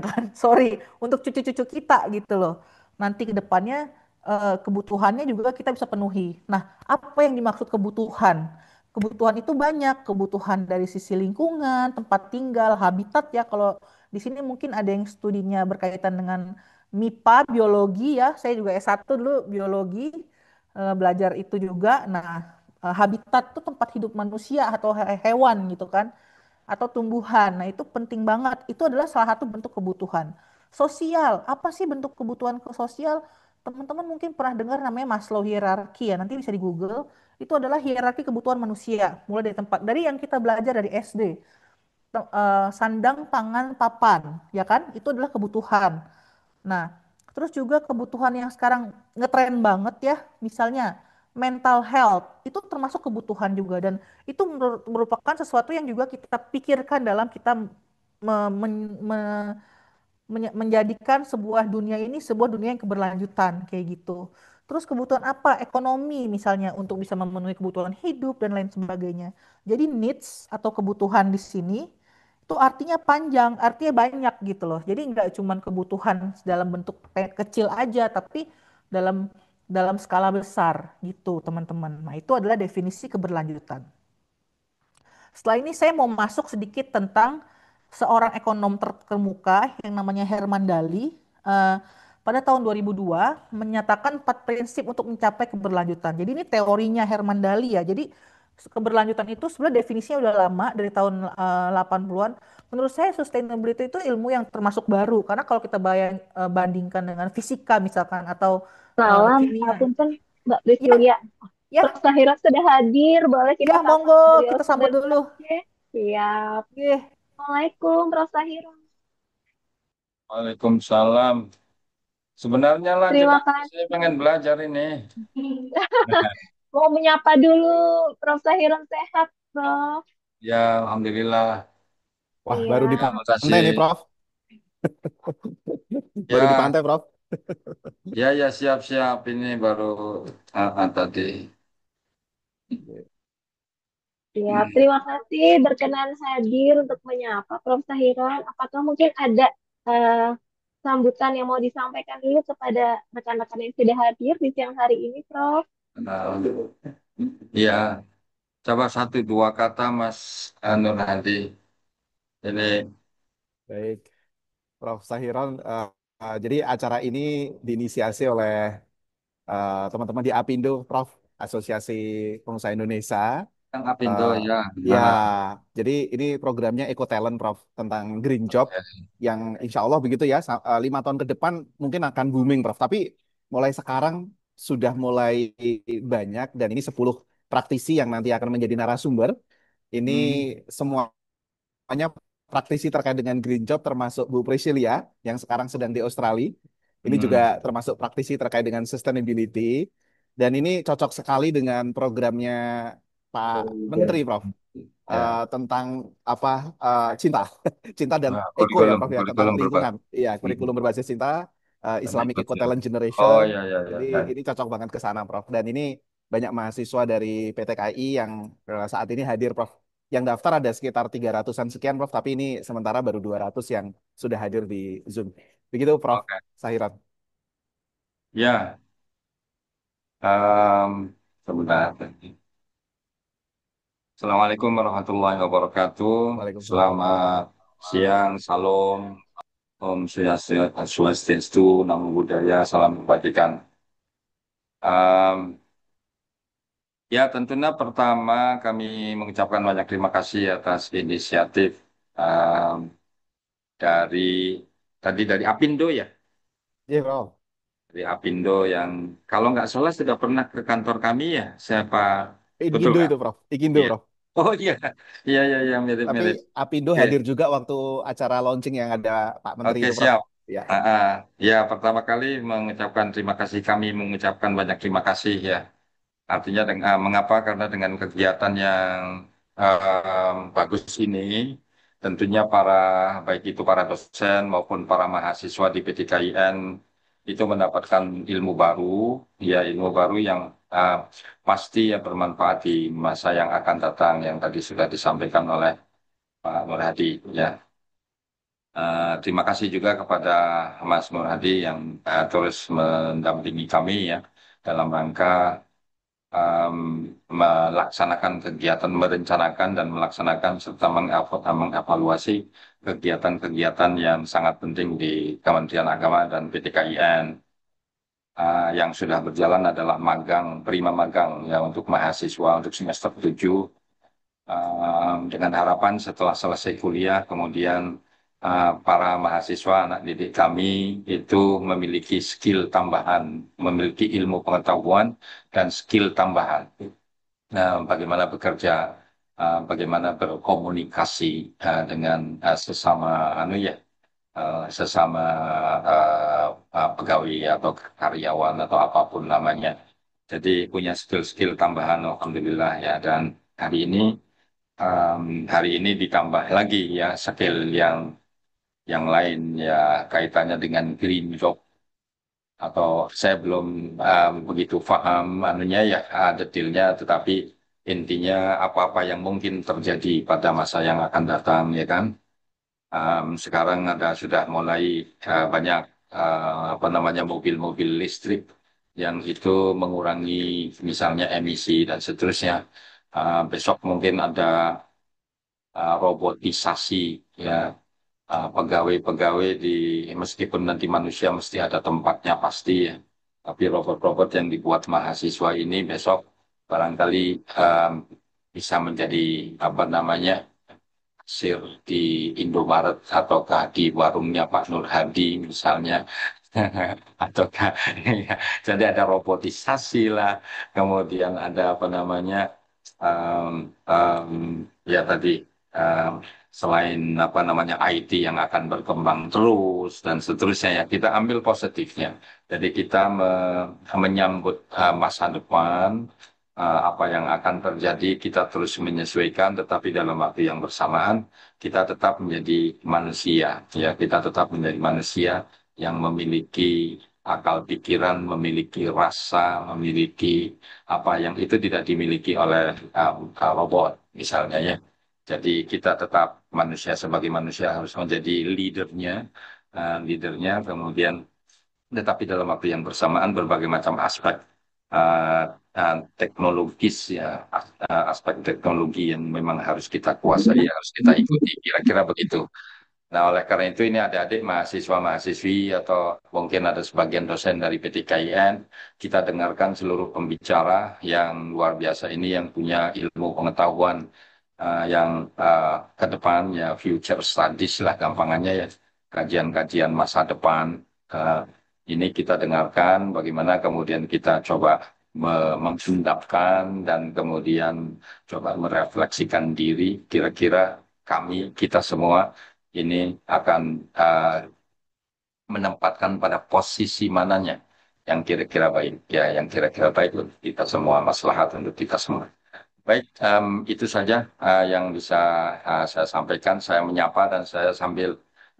kan sorry, untuk cucu-cucu kita gitu loh, nanti ke depannya kebutuhannya juga kita bisa penuhi. Nah, apa yang dimaksud kebutuhan itu banyak, kebutuhan dari sisi lingkungan, tempat tinggal, habitat ya. Kalau di sini mungkin ada yang studinya berkaitan dengan MIPA biologi ya, saya juga S1 dulu biologi, belajar itu juga. Nah, habitat itu tempat hidup manusia atau hewan gitu kan, atau tumbuhan. Nah, itu penting banget. Itu adalah salah satu bentuk kebutuhan. Sosial, apa sih bentuk kebutuhan ke sosial? Teman-teman mungkin pernah dengar namanya Maslow hierarki ya, nanti bisa di Google. Itu adalah hierarki kebutuhan manusia, mulai dari tempat dari yang kita belajar dari SD. Sandang, pangan, papan, ya kan? Itu adalah kebutuhan. Nah, terus juga kebutuhan yang sekarang ngetren banget ya, misalnya mental health, itu termasuk kebutuhan juga, dan itu merupakan sesuatu yang juga kita pikirkan dalam kita menjadikan sebuah dunia ini sebuah dunia yang keberlanjutan kayak gitu. Terus kebutuhan apa? Ekonomi misalnya untuk bisa memenuhi kebutuhan hidup dan lain sebagainya. Jadi needs atau kebutuhan di sini itu artinya panjang, artinya banyak gitu loh. Jadi nggak cuma kebutuhan dalam bentuk kecil aja, tapi dalam dalam skala besar gitu teman-teman. Nah, itu adalah definisi keberlanjutan. Setelah ini saya mau masuk sedikit tentang seorang ekonom terkemuka yang namanya Herman Daly. Eh, pada tahun 2002 menyatakan 4 prinsip untuk mencapai keberlanjutan. Jadi ini teorinya Herman Daly ya. Jadi keberlanjutan itu sebenarnya definisinya udah lama dari tahun 80-an. Menurut saya sustainability itu ilmu yang termasuk baru, karena kalau kita bandingkan dengan fisika misalkan atau Salam, kimia. apunten Mbak Ya, Priscilia. ya, Prof. Sahira sudah hadir, boleh ya kita sapa monggo beliau kita sambut sebentar? dulu. Oke, siap. Oke. Assalamualaikum, Prof. Sahira. Waalaikumsalam. Sebenarnya lanjut Terima aja, saya kasih. pengen belajar ini. Mau menyapa dulu, Prof. Sahira sehat, Prof. Ya, Alhamdulillah. Wah, baru di Iya, Terima pantai nih, kasih. Prof. Baru di Ya, pantai, Prof. ya, siap-siap. Ini baru tadi. siap. Terima kasih berkenan hadir untuk menyapa Prof. Sahira. Apakah mungkin ada eh, sambutan yang mau disampaikan dulu kepada rekan-rekan yang sudah hadir di siang hari ini, Prof? Nah, ya, coba satu dua kata Mas Nur Hadi. Ini Baik, Prof. Sahiron. Jadi acara ini diinisiasi oleh teman-teman di APindo, Prof. Asosiasi Pengusaha Indonesia. yang Apindo Eh, ya. ya, Nah, jadi ini programnya Eco Talent, Prof. Tentang Green Job oke. yang insya Allah begitu ya, 5 tahun ke depan mungkin akan booming, Prof. Tapi mulai sekarang sudah mulai banyak, dan ini 10 praktisi yang nanti akan menjadi narasumber. Ini Hmm, semuanya praktisi terkait dengan green job, termasuk Bu Priscilia yang sekarang sedang di Australia. Ini juga hmm. termasuk praktisi terkait dengan sustainability. Dan ini cocok sekali dengan programnya Pak Menteri, Prof. Ya. tentang apa cinta, cinta dan Nah, eko ya kurikulum Prof ya, tentang kurikulum lingkungan. Iya, hmm, kurikulum berbasis cinta, dan Islamic Eco ikutnya. Talent Oh Generation. ya ya ya. Jadi Ya. ini cocok banget ke sana Prof. Dan ini banyak mahasiswa dari PT KAI yang saat ini hadir Prof. Yang daftar ada sekitar 300-an sekian Prof, tapi ini sementara baru 200 yang sudah hadir di Zoom. Begitu Prof. Oke. Sahiran. Ya. em, Sebentar. Assalamualaikum warahmatullahi wabarakatuh. Waalaikumsalam. Selamat siang, salam, Om Swastiastu, Namo Buddhaya, salam kebajikan. Em, Ya, tentunya pertama kami mengucapkan banyak terima kasih atas inisiatif em, dari dari Apindo ya, Iya Prof. dari Apindo yang kalau nggak salah sudah pernah ke kantor kami ya, siapa betul Ikindo nggak? itu Prof. Ikindo Iya. Prof. Oh iya, iya iya iya Tapi mirip-mirip. Apindo Oke, hadir juga waktu acara launching yang ada Pak Menteri oke itu Prof. siap. Ya. Ya, pertama kali mengucapkan terima kasih kami mengucapkan banyak terima kasih ya. Artinya mengapa? Karena dengan kegiatan yang bagus ini, tentunya baik itu para dosen maupun para mahasiswa di PTKIN itu mendapatkan ilmu baru, ya ilmu baru yang uh, pasti ya bermanfaat di masa yang akan datang, yang tadi sudah disampaikan oleh Pak Nur Hadi. Ya, terima kasih juga kepada Mas Nur Hadi yang terus mendampingi kami ya dalam rangka um, melaksanakan kegiatan, merencanakan dan melaksanakan serta mengevaluasi kegiatan-kegiatan yang sangat penting di Kementerian Agama dan PTKIN. Yang sudah berjalan adalah prima magang ya untuk mahasiswa untuk semester 7 dengan harapan setelah selesai kuliah kemudian para mahasiswa anak didik kami itu memiliki skill tambahan, memiliki ilmu pengetahuan dan skill tambahan. Nah, bagaimana bekerja, bagaimana berkomunikasi dengan sesama sesama pegawai atau karyawan atau apapun namanya. Jadi punya skill-skill tambahan, alhamdulillah ya. Dan hari ini um, hari ini ditambah lagi ya skill yang lain ya kaitannya dengan green job atau saya belum begitu paham ya detailnya, tetapi intinya apa-apa yang mungkin terjadi pada masa yang akan datang ya kan. Sekarang sudah mulai banyak apa namanya mobil-mobil listrik yang itu mengurangi misalnya emisi dan seterusnya. Besok mungkin ada robotisasi ya, pegawai-pegawai meskipun nanti manusia mesti ada tempatnya pasti ya, tapi robot-robot yang dibuat mahasiswa ini besok barangkali um, bisa menjadi apa namanya kasir di Indomaret ataukah di warungnya Pak Nur Hadi misalnya. Ataukah ya, jadi ada robotisasi lah, kemudian ada apa namanya um, um, ya tadi um, selain apa namanya IT yang akan berkembang terus dan seterusnya ya kita ambil positifnya. Jadi kita menyambut masa depan, apa yang akan terjadi kita terus menyesuaikan, tetapi dalam waktu yang bersamaan kita tetap menjadi manusia ya, kita tetap menjadi manusia yang memiliki akal pikiran, memiliki rasa, memiliki apa yang itu tidak dimiliki oleh robot misalnya ya. Jadi kita tetap manusia sebagai manusia harus menjadi leadernya, kemudian tetapi dalam waktu yang bersamaan berbagai macam aspek uh, teknologis ya, aspek teknologi yang memang harus kita kuasai, harus kita ikuti, kira-kira begitu. Nah, oleh karena itu ini adik-adik mahasiswa-mahasiswi atau mungkin ada sebagian dosen dari PTKIN, kita dengarkan seluruh pembicara yang luar biasa ini yang punya ilmu pengetahuan yang ke depan ya future studies lah gampangannya ya, kajian-kajian masa depan. Uh, ini kita dengarkan bagaimana kemudian kita coba menghendapkan dan kemudian coba merefleksikan diri kira-kira kita semua ini akan menempatkan pada posisi mananya yang kira-kira baik ya, yang kira-kira baik untuk kita semua, maslahat untuk kita semua. Baik, itu saja yang bisa saya sampaikan. Saya menyapa dan saya sambil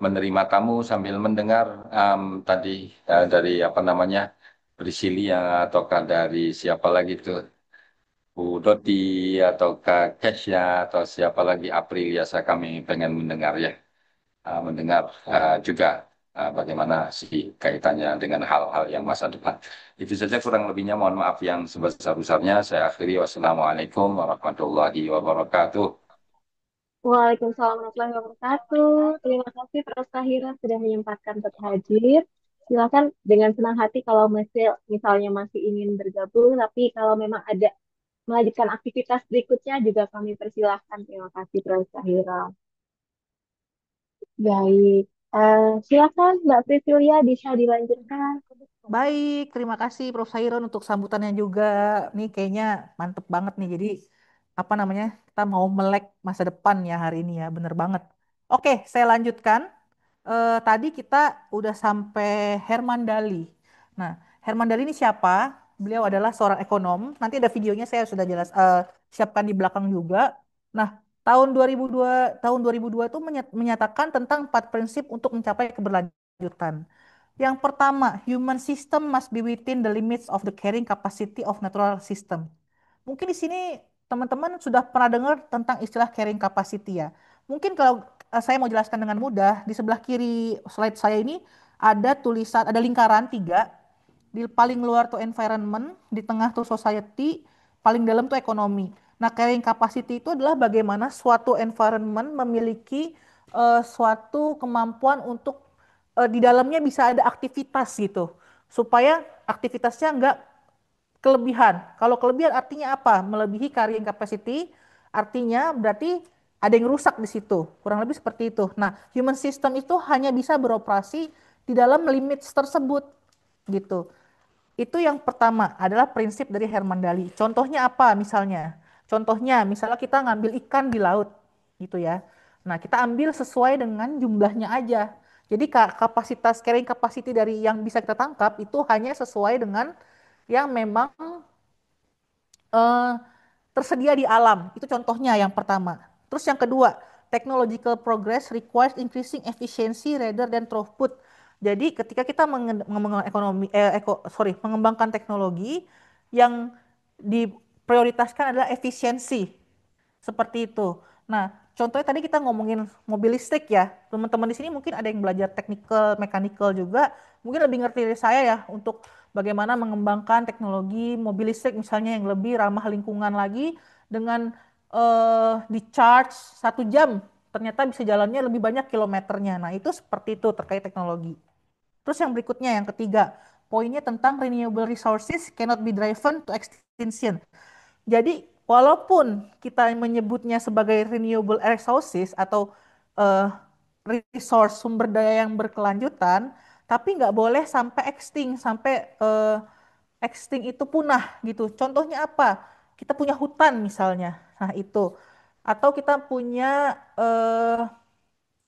menerima tamu, sambil mendengar tadi dari apa namanya Priscilia ataukah dari siapa lagi itu Bu Doti ataukah Kesya atau siapa lagi Aprilia. Saya kami pengen mendengar ya, mendengar juga bagaimana sih kaitannya dengan hal-hal yang masa depan. Itu saja kurang lebihnya, mohon maaf yang sebesar-besarnya. Saya akhiri, wassalamualaikum warahmatullahi wabarakatuh. Waalaikumsalam warahmatullahi wabarakatuh. Terima kasih Prof. Tahira sudah menyempatkan untuk hadir. Silakan dengan senang hati kalau misalnya masih ingin bergabung, tapi kalau memang ada melanjutkan aktivitas berikutnya juga kami persilahkan. Terima kasih Prof. Tahira. Baik, silakan Mbak Priscilia bisa dilanjutkan. Baik, terima kasih Prof. Sairon untuk sambutannya juga. Nih kayaknya mantep banget nih. Jadi apa namanya? Kita mau melek masa depan ya hari ini ya, bener banget. Oke, saya lanjutkan. Tadi kita udah sampai Herman Dali. Nah, Herman Dali ini siapa? Beliau adalah seorang ekonom. Nanti ada videonya saya sudah jelas siapkan di belakang juga. Nah, tahun 2002 itu menyatakan tentang 4 prinsip untuk mencapai keberlanjutan. Yang pertama, human system must be within the limits of the carrying capacity of natural system. Mungkin di sini teman-teman sudah pernah dengar tentang istilah carrying capacity ya. Mungkin kalau saya mau jelaskan dengan mudah, di sebelah kiri slide saya ini ada tulisan, ada lingkaran 3. Di paling luar tuh environment, di tengah tuh society, paling dalam tuh ekonomi. Nah, carrying capacity itu adalah bagaimana suatu environment memiliki suatu kemampuan untuk di dalamnya bisa ada aktivitas gitu. Supaya aktivitasnya nggak kelebihan. Kalau kelebihan artinya apa? Melebihi carrying capacity, artinya berarti ada yang rusak di situ. Kurang lebih seperti itu. Nah, human system itu hanya bisa beroperasi di dalam limit tersebut gitu. Itu yang pertama adalah prinsip dari Herman Daly. Contohnya apa misalnya? Contohnya misalnya kita ngambil ikan di laut gitu ya. Nah, kita ambil sesuai dengan jumlahnya aja. Jadi kapasitas carrying capacity dari yang bisa kita tangkap itu hanya sesuai dengan yang memang eh, tersedia di alam. Itu contohnya yang pertama. Terus yang kedua, technological progress requires increasing efficiency rather than throughput. Jadi ketika kita mengembangkan mengembangkan teknologi yang diprioritaskan adalah efisiensi. Seperti itu. Nah, contohnya tadi kita ngomongin mobil listrik ya. Teman-teman di sini mungkin ada yang belajar technical, mechanical juga. Mungkin lebih ngerti dari saya ya untuk bagaimana mengembangkan teknologi mobil listrik misalnya yang lebih ramah lingkungan lagi dengan di charge 1 jam. Ternyata bisa jalannya lebih banyak kilometernya. Nah, itu seperti itu terkait teknologi. Terus yang berikutnya, yang ketiga, poinnya tentang renewable resources cannot be driven to extinction. Jadi walaupun kita menyebutnya sebagai renewable resources atau eh, resource sumber daya yang berkelanjutan, tapi nggak boleh sampai extinct, sampai extinct itu punah gitu. Contohnya apa? Kita punya hutan misalnya, nah itu. Atau kita punya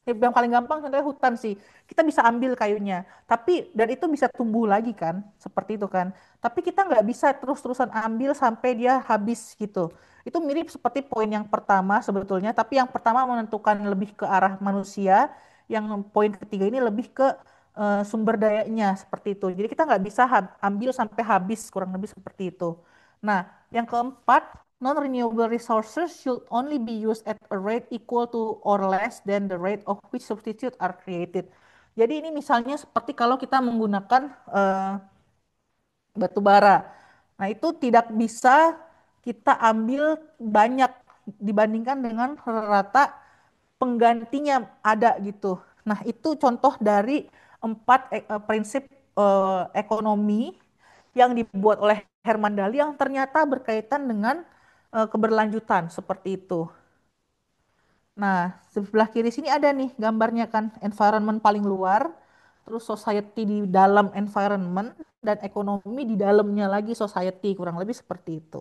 yang paling gampang contohnya hutan sih. Kita bisa ambil kayunya, tapi dan itu bisa tumbuh lagi kan, seperti itu kan. Tapi kita nggak bisa terus-terusan ambil sampai dia habis gitu. Itu mirip seperti poin yang pertama sebetulnya, tapi yang pertama menentukan lebih ke arah manusia, yang poin ketiga ini lebih ke sumber dayanya seperti itu. Jadi kita nggak bisa ambil sampai habis, kurang lebih seperti itu. Nah, yang keempat, non-renewable resources should only be used at a rate equal to or less than the rate of which substitute are created. Jadi ini misalnya seperti kalau kita menggunakan batu bara. Nah, itu tidak bisa kita ambil banyak dibandingkan dengan rata penggantinya ada gitu. Nah, itu contoh dari 4 prinsip ekonomi yang dibuat oleh Herman Daly yang ternyata berkaitan dengan keberlanjutan seperti itu. Nah, sebelah kiri sini ada nih gambarnya kan, environment paling luar, terus society di dalam environment, dan ekonomi di dalamnya lagi society, kurang lebih seperti itu.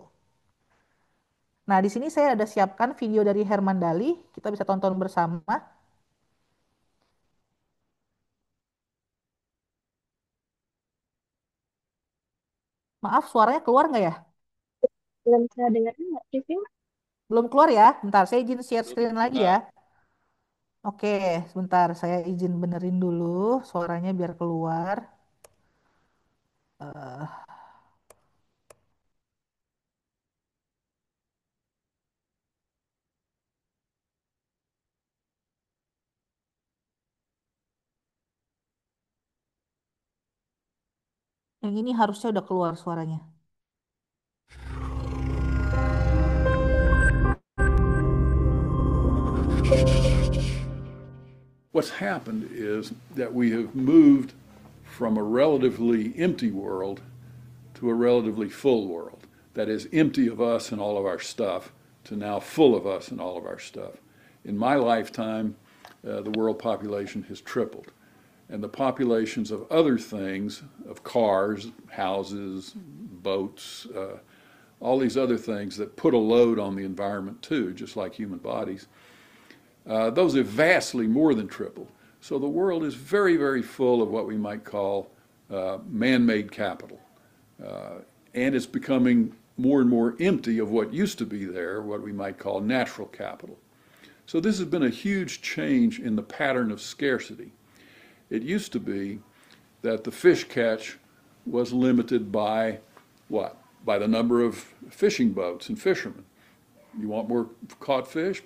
Nah, di sini saya ada siapkan video dari Herman Daly, kita bisa tonton bersama. Maaf, suaranya keluar nggak ya? Belum saya dengar Mbak Priscil. Belum keluar ya? Bentar, saya izin share screen lagi ya. Oke, sebentar. Saya izin benerin dulu suaranya biar keluar. Eh, yang ini harusnya udah keluar suaranya. What's happened is that we have moved from a relatively empty world to a relatively full world. That is, empty of us and all of our stuff to now full of us and all of our stuff. In my lifetime, the world population has tripled. And the populations of other things, of cars, houses, boats, all these other things that put a load on the environment too, just like human bodies, those have vastly more than tripled. So the world is very, very full of what we might call man-made capital. And it's becoming more and more empty of what used to be there, what we might call natural capital. So this has been a huge change in the pattern of scarcity. It used to be that the fish catch was limited by what? By the number of fishing boats and fishermen. You want more caught fish?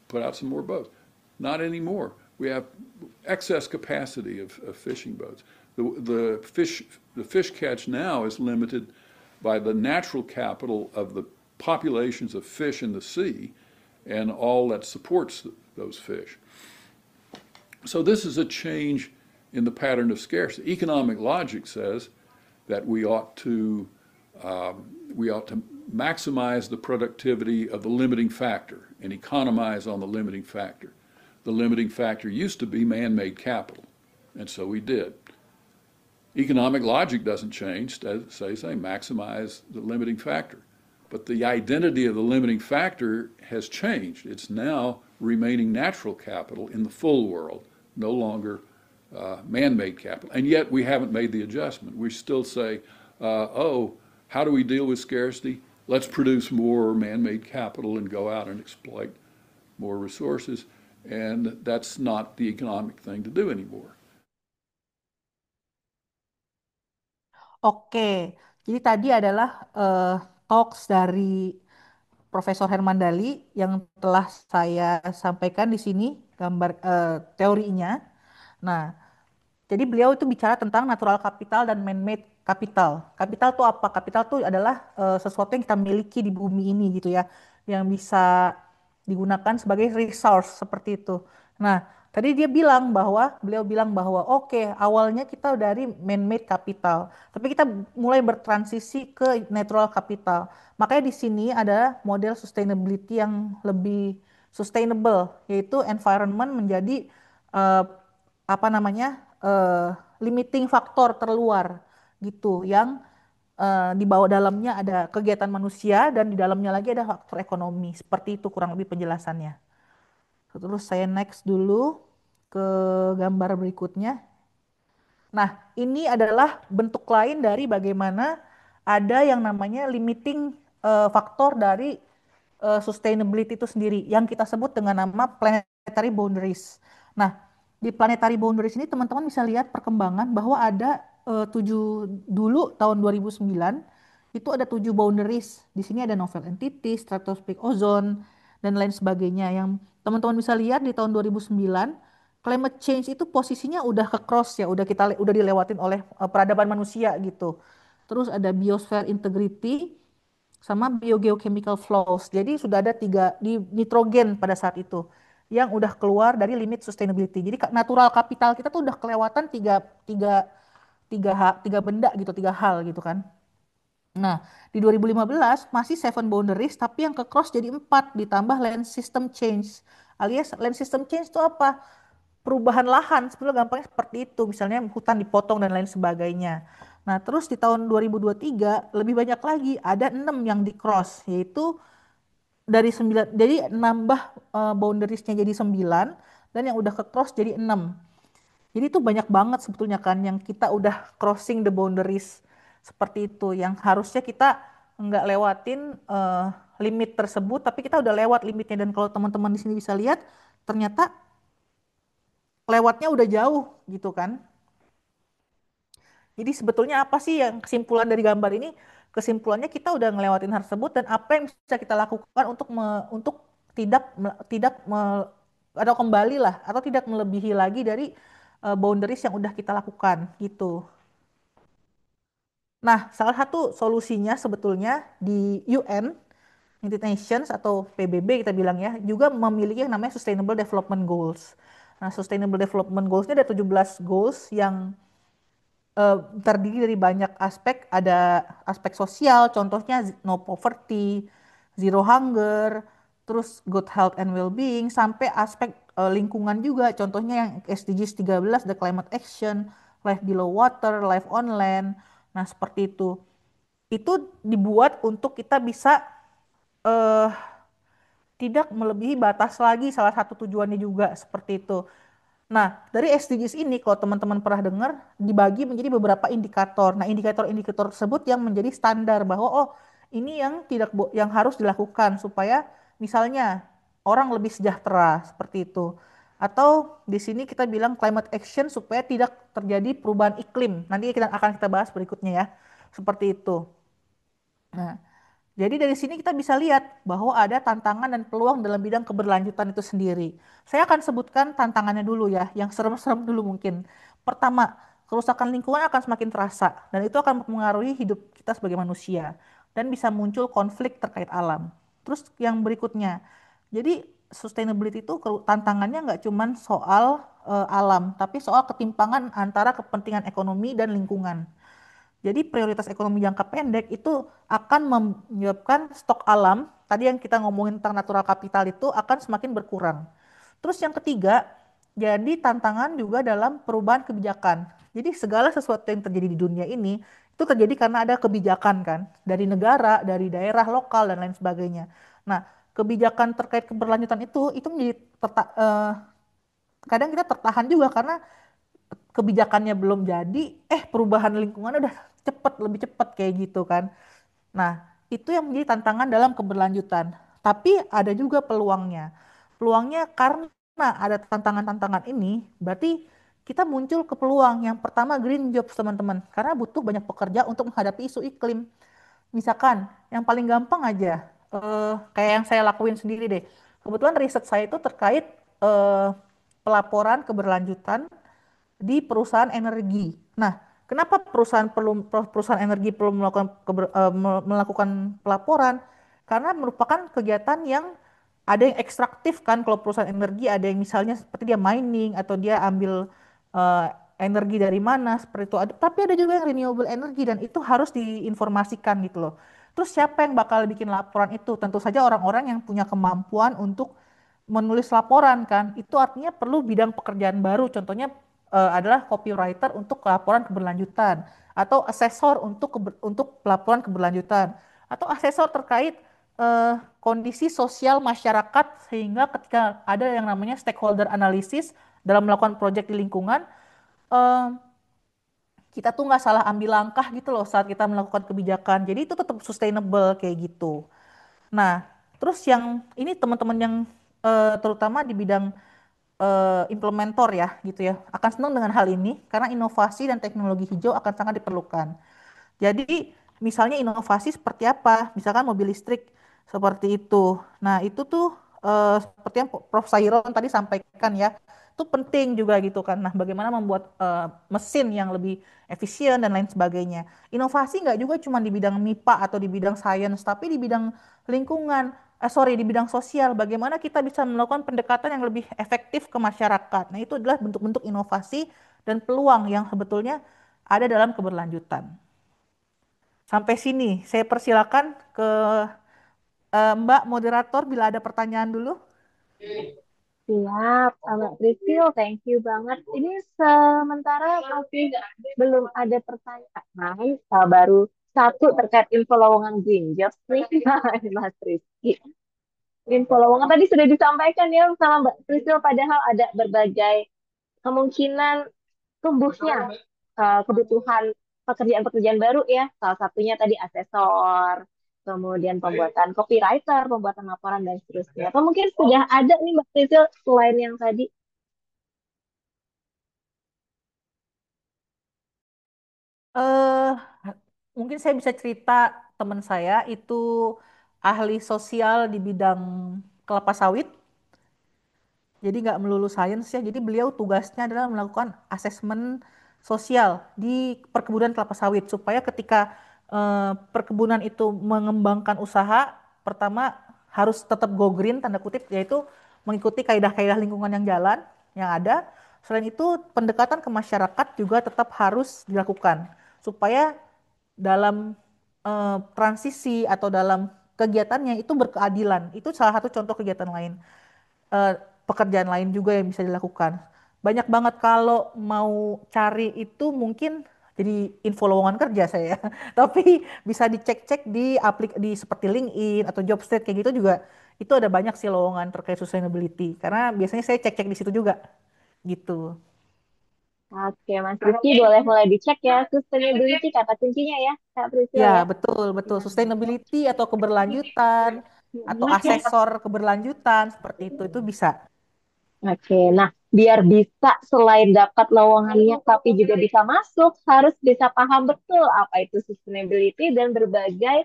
Put out some more boats. Not anymore. We have excess capacity of fishing boats. The fish catch now is limited by the natural capital of the populations of fish in the sea and all that supports those fish. So this is a change in the pattern of scarcity. Economic logic says that we ought to maximize the productivity of the limiting factor and economize on the limiting factor. The limiting factor used to be man-made capital, and so we did. Economic logic doesn't change, say maximize the limiting factor. But the identity of the limiting factor has changed. It's now remaining natural capital in the full world, no longer man-made capital. And yet we haven't made the adjustment. We still say, how do we deal with scarcity? Let's produce more man-made capital and go out and exploit more resources. And that's not the economic thing to do anymore. Oke, jadi tadi adalah talks dari Profesor Herman Dali yang telah saya sampaikan di sini gambar teorinya. Nah, jadi beliau itu bicara tentang natural capital dan man-made capital. Capital itu apa? Capital itu adalah sesuatu yang kita miliki di bumi ini gitu ya, yang bisa digunakan sebagai resource seperti itu. Nah, tadi beliau bilang bahwa oke, awalnya kita dari man-made capital, tapi kita mulai bertransisi ke natural capital. Makanya di sini ada model sustainability yang lebih sustainable, yaitu environment menjadi eh, apa namanya limiting faktor terluar gitu yang di bawah dalamnya ada kegiatan manusia dan di dalamnya lagi ada faktor ekonomi. Seperti itu kurang lebih penjelasannya. Terus saya next dulu ke gambar berikutnya. Nah, ini adalah bentuk lain dari bagaimana ada yang namanya limiting faktor dari sustainability itu sendiri yang kita sebut dengan nama planetary boundaries. Nah, di planetary boundaries ini teman-teman bisa lihat perkembangan bahwa ada dulu tahun 2009 itu ada 7 boundaries. Di sini ada novel entity, stratospheric ozone dan lain sebagainya yang teman-teman bisa lihat di tahun 2009 climate change itu posisinya udah ke cross ya, udah dilewatin oleh peradaban manusia gitu. Terus ada biosphere integrity sama biogeochemical flows. Jadi sudah ada 3 di nitrogen pada saat itu yang udah keluar dari limit sustainability. Jadi natural capital kita tuh udah kelewatan tiga benda gitu, 3 hal gitu kan. Nah, di 2015 masih 7 boundaries tapi yang ke cross jadi 4 ditambah land system change. Alias land system change itu apa? Perubahan lahan, sebetulnya gampangnya seperti itu. Misalnya hutan dipotong dan lain sebagainya. Nah, terus di tahun 2023 lebih banyak lagi, ada 6 yang di cross, yaitu dari 9, jadi nambah boundariesnya jadi 9 dan yang udah ke cross jadi 6. Jadi itu banyak banget sebetulnya kan yang kita udah crossing the boundaries seperti itu, yang harusnya kita nggak lewatin limit tersebut, tapi kita udah lewat limitnya. Dan kalau teman-teman di sini bisa lihat, ternyata lewatnya udah jauh gitu kan. Jadi sebetulnya apa sih yang kesimpulan dari gambar ini? Kesimpulannya kita udah ngelewatin hal tersebut dan apa yang bisa kita lakukan untuk atau kembali lah atau tidak melebihi lagi dari boundaries yang udah kita lakukan gitu. Nah, salah satu solusinya sebetulnya di UN, United Nations atau PBB kita bilang ya, juga memiliki yang namanya Sustainable Development Goals. Nah, Sustainable Development Goals ini ada 17 goals yang terdiri dari banyak aspek. Ada aspek sosial, contohnya no poverty, zero hunger, terus good health and well-being, sampai aspek lingkungan juga, contohnya yang SDGs 13, the climate action, life below water, life on land. Nah, seperti itu. Itu dibuat untuk kita bisa eh, tidak melebihi batas lagi, salah satu tujuannya juga seperti itu. Nah, dari SDGs ini kalau teman-teman pernah dengar dibagi menjadi beberapa indikator. Nah, indikator-indikator tersebut yang menjadi standar bahwa oh, ini yang yang harus dilakukan supaya misalnya orang lebih sejahtera seperti itu. Atau di sini kita bilang climate action supaya tidak terjadi perubahan iklim. Nanti akan kita bahas berikutnya ya. Seperti itu. Nah, jadi dari sini kita bisa lihat bahwa ada tantangan dan peluang dalam bidang keberlanjutan itu sendiri. Saya akan sebutkan tantangannya dulu ya, yang serem-serem dulu mungkin. Pertama, kerusakan lingkungan akan semakin terasa dan itu akan mempengaruhi hidup kita sebagai manusia dan bisa muncul konflik terkait alam. Terus yang berikutnya, jadi sustainability itu tantangannya nggak cuma soal alam, tapi soal ketimpangan antara kepentingan ekonomi dan lingkungan. Jadi prioritas ekonomi jangka pendek itu akan menyebabkan stok alam, tadi yang kita ngomongin tentang natural capital itu akan semakin berkurang. Terus yang ketiga, jadi tantangan juga dalam perubahan kebijakan. Jadi segala sesuatu yang terjadi di dunia ini itu terjadi karena ada kebijakan kan dari negara, dari daerah lokal dan lain sebagainya. Nah, kebijakan terkait keberlanjutan itu menjadi kadang kita tertahan juga karena kebijakannya belum jadi, perubahan lingkungan udah lebih cepet kayak gitu kan. Nah, itu yang menjadi tantangan dalam keberlanjutan. Tapi ada juga peluangnya. Peluangnya karena ada tantangan-tantangan ini, berarti kita muncul ke peluang. Yang pertama green jobs teman-teman, karena butuh banyak pekerja untuk menghadapi isu iklim. Misalkan, yang paling gampang aja, kayak yang saya lakuin sendiri deh. Kebetulan riset saya itu terkait pelaporan keberlanjutan di perusahaan energi. Nah, kenapa perusahaan energi perlu melakukan pelaporan? Karena merupakan kegiatan yang ada yang ekstraktif kan. Kalau perusahaan energi ada yang misalnya seperti dia mining atau dia ambil eh, energi dari mana seperti itu. Tapi ada juga yang renewable energy dan itu harus diinformasikan gitu loh. Terus siapa yang bakal bikin laporan itu? Tentu saja orang-orang yang punya kemampuan untuk menulis laporan kan. Itu artinya perlu bidang pekerjaan baru. Contohnya adalah copywriter untuk laporan keberlanjutan atau asesor untuk laporan keberlanjutan atau asesor terkait kondisi sosial masyarakat sehingga ketika ada yang namanya stakeholder analysis dalam melakukan proyek di lingkungan eh, kita tuh nggak salah ambil langkah gitu loh saat kita melakukan kebijakan. Jadi itu tetap sustainable kayak gitu. Nah, terus yang ini teman-teman yang terutama di bidang implementor ya gitu ya akan senang dengan hal ini karena inovasi dan teknologi hijau akan sangat diperlukan. Jadi misalnya inovasi seperti apa? Misalkan mobil listrik seperti itu. Nah itu tuh seperti yang Prof. Sairon tadi sampaikan ya, itu penting juga gitu kan. Nah bagaimana membuat mesin yang lebih efisien dan lain sebagainya. Inovasi nggak juga cuma di bidang MIPA atau di bidang sains, tapi di bidang lingkungan. Di bidang sosial, bagaimana kita bisa melakukan pendekatan yang lebih efektif ke masyarakat. Nah, itu adalah bentuk-bentuk inovasi dan peluang yang sebetulnya ada dalam keberlanjutan. Sampai sini, saya persilakan ke Mbak moderator bila ada pertanyaan dulu. Siap, Mbak Priscil, thank you banget. Ini sementara masih belum ada pertanyaan, baru satu terkait info lowongan Green Jobs nih, Mas Rizky. Info lowongan tadi sudah disampaikan ya sama Mbak Priscil, padahal ada berbagai kemungkinan tumbuhnya kebutuhan pekerjaan-pekerjaan baru ya. Salah satunya tadi asesor, kemudian pembuatan copywriter, pembuatan laporan dan seterusnya. Atau mungkin sudah ada nih Mbak Prisil selain yang tadi. eh Mungkin saya bisa cerita teman saya itu ahli sosial di bidang kelapa sawit. Jadi nggak melulu sains ya. Jadi beliau tugasnya adalah melakukan asesmen sosial di perkebunan kelapa sawit supaya ketika perkebunan itu mengembangkan usaha, pertama harus tetap go green tanda kutip, yaitu mengikuti kaidah-kaidah lingkungan yang jalan yang ada. Selain itu pendekatan ke masyarakat juga tetap harus dilakukan supaya dalam transisi atau dalam kegiatannya itu berkeadilan. Itu salah satu contoh kegiatan lain, eh, pekerjaan lain juga yang bisa dilakukan. Banyak banget kalau mau cari itu mungkin jadi info lowongan kerja saya. Tapi bisa dicek-cek di di seperti LinkedIn atau Jobstreet kayak gitu juga. Itu ada banyak sih lowongan terkait sustainability. Karena biasanya saya cek-cek di situ juga. Gitu. Oke, Mas Rizky boleh mulai dicek ya sustainability kata kuncinya ya, Kak Priscil Ya, ya. betul, betul. Sustainability atau keberlanjutan atau asesor keberlanjutan seperti itu bisa. Oke, nah biar bisa selain dapat lowongannya tapi juga bisa masuk, harus bisa paham betul apa itu sustainability dan berbagai